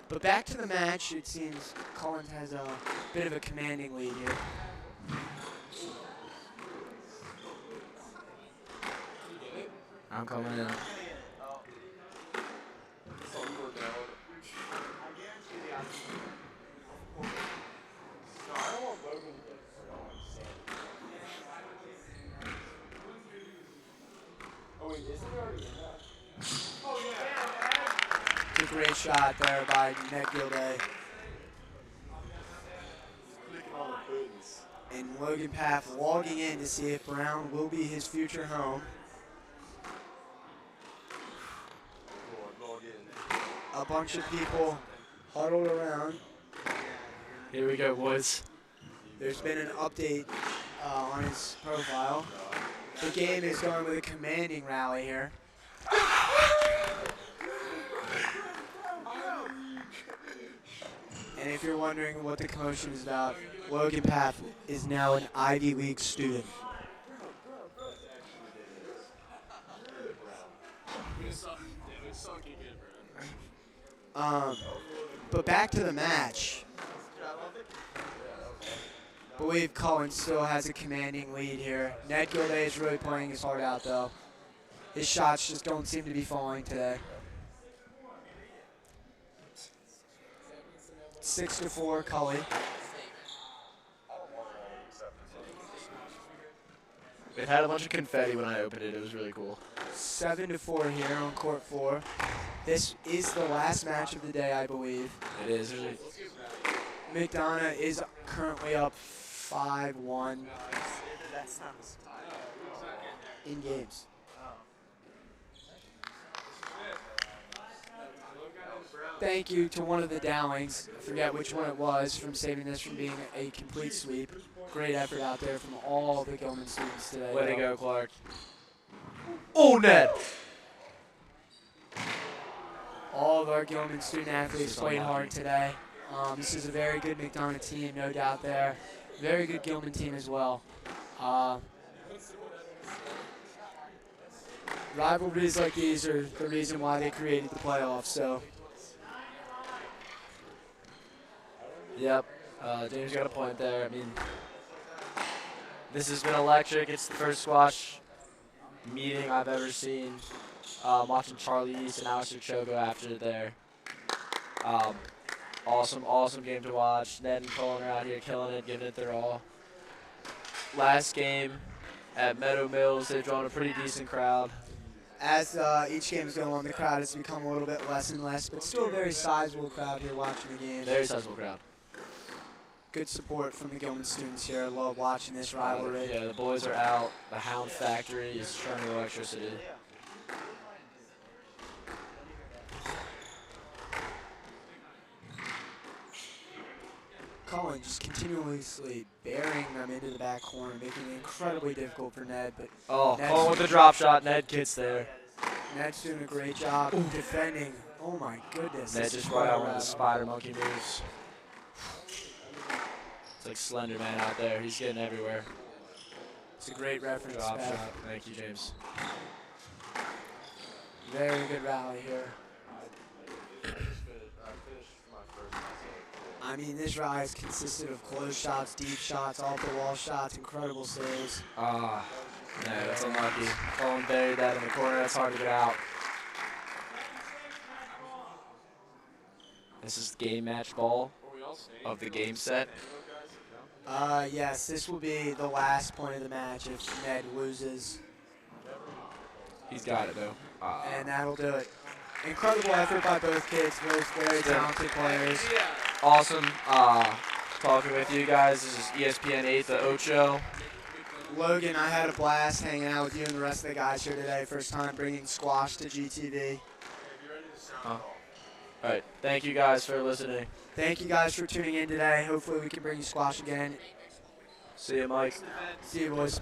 But back to the match, it seems Collins has a bit of a commanding lead here. I'm coming in. It's a great shot there by Ned Gilday. And Logan Paff logging in to see if Brown will be his future home. A bunch of people huddled around. Here we go, boys. There's been an update on his profile. The game is going with a commanding rally here. And if you're wondering what the commotion is about, Logan Paff is now an Ivy League student. But back to the match. I believe Cullen still has a commanding lead here. Ned Gilday is really playing his heart out, though. His shots just don't seem to be falling today. 6-4, Cully. It had a bunch of confetti when I opened it. It was really cool. 7-4 here on court 4. This is the last match of the day, I believe. It is. McDonogh is currently up 5-1 in games. Thank you to one of the Dowlings, I forget which one it was, from saving this from being a complete sweep. Great effort out there from all the Gilman students today. Way to go, Clark. Oh, Ned! All of our Gilman student athletes played hard today. This is a very good McDonogh team, no doubt there. Very good Gilman team as well. Rivalries like these are the reason why they created the playoffs. So. Yep, James got a point there. I mean, this has been electric. It's the first squash meeting I've ever seen. Watching Charlie East and Alistair Cho go after it there. Awesome game to watch. Ned and Cullen are out here killing it, giving it their all. Last game at Meadow Mills, they've drawn a pretty decent crowd. As each game is going on, the crowd has become a little bit less and less, but still a very sizable crowd here watching the game. Very sizable crowd. Good support from the Gilman students here. I love watching this rivalry. Yeah, the boys are out. The Hound Factory is churning electricity. Cullen just continuously burying them into the back corner, making it incredibly difficult for Ned. But Cullen with the drop shot. Ned gets there. Ned's doing a great job defending. Oh my goodness. Ned just brought out one of the spider monkey moves. It's like Slender Man out there. He's getting everywhere. It's a great reference. Drop Pat. shot. Thank you, James. Very good rally here. I mean, this rally has consisted of close shots, deep shots, off-the-wall shots, incredible saves. Ah, no, that's unlucky. Colin buried that in the corner. That's hard to get out. This is game match ball of the game set. Yes, this will be the last point of the match if Ned loses. He's got it, though. And that'll do it. Incredible effort by both kids, both very talented players. Awesome talking with you guys. This is ESPN 8, the Ocho. Logan, I had a blast hanging out with you and the rest of the guys here today. First time bringing squash to GTV. All right, thank you guys for listening. Thank you guys for tuning in today. Hopefully we can bring you squash again. See you, Mike. See you, boys.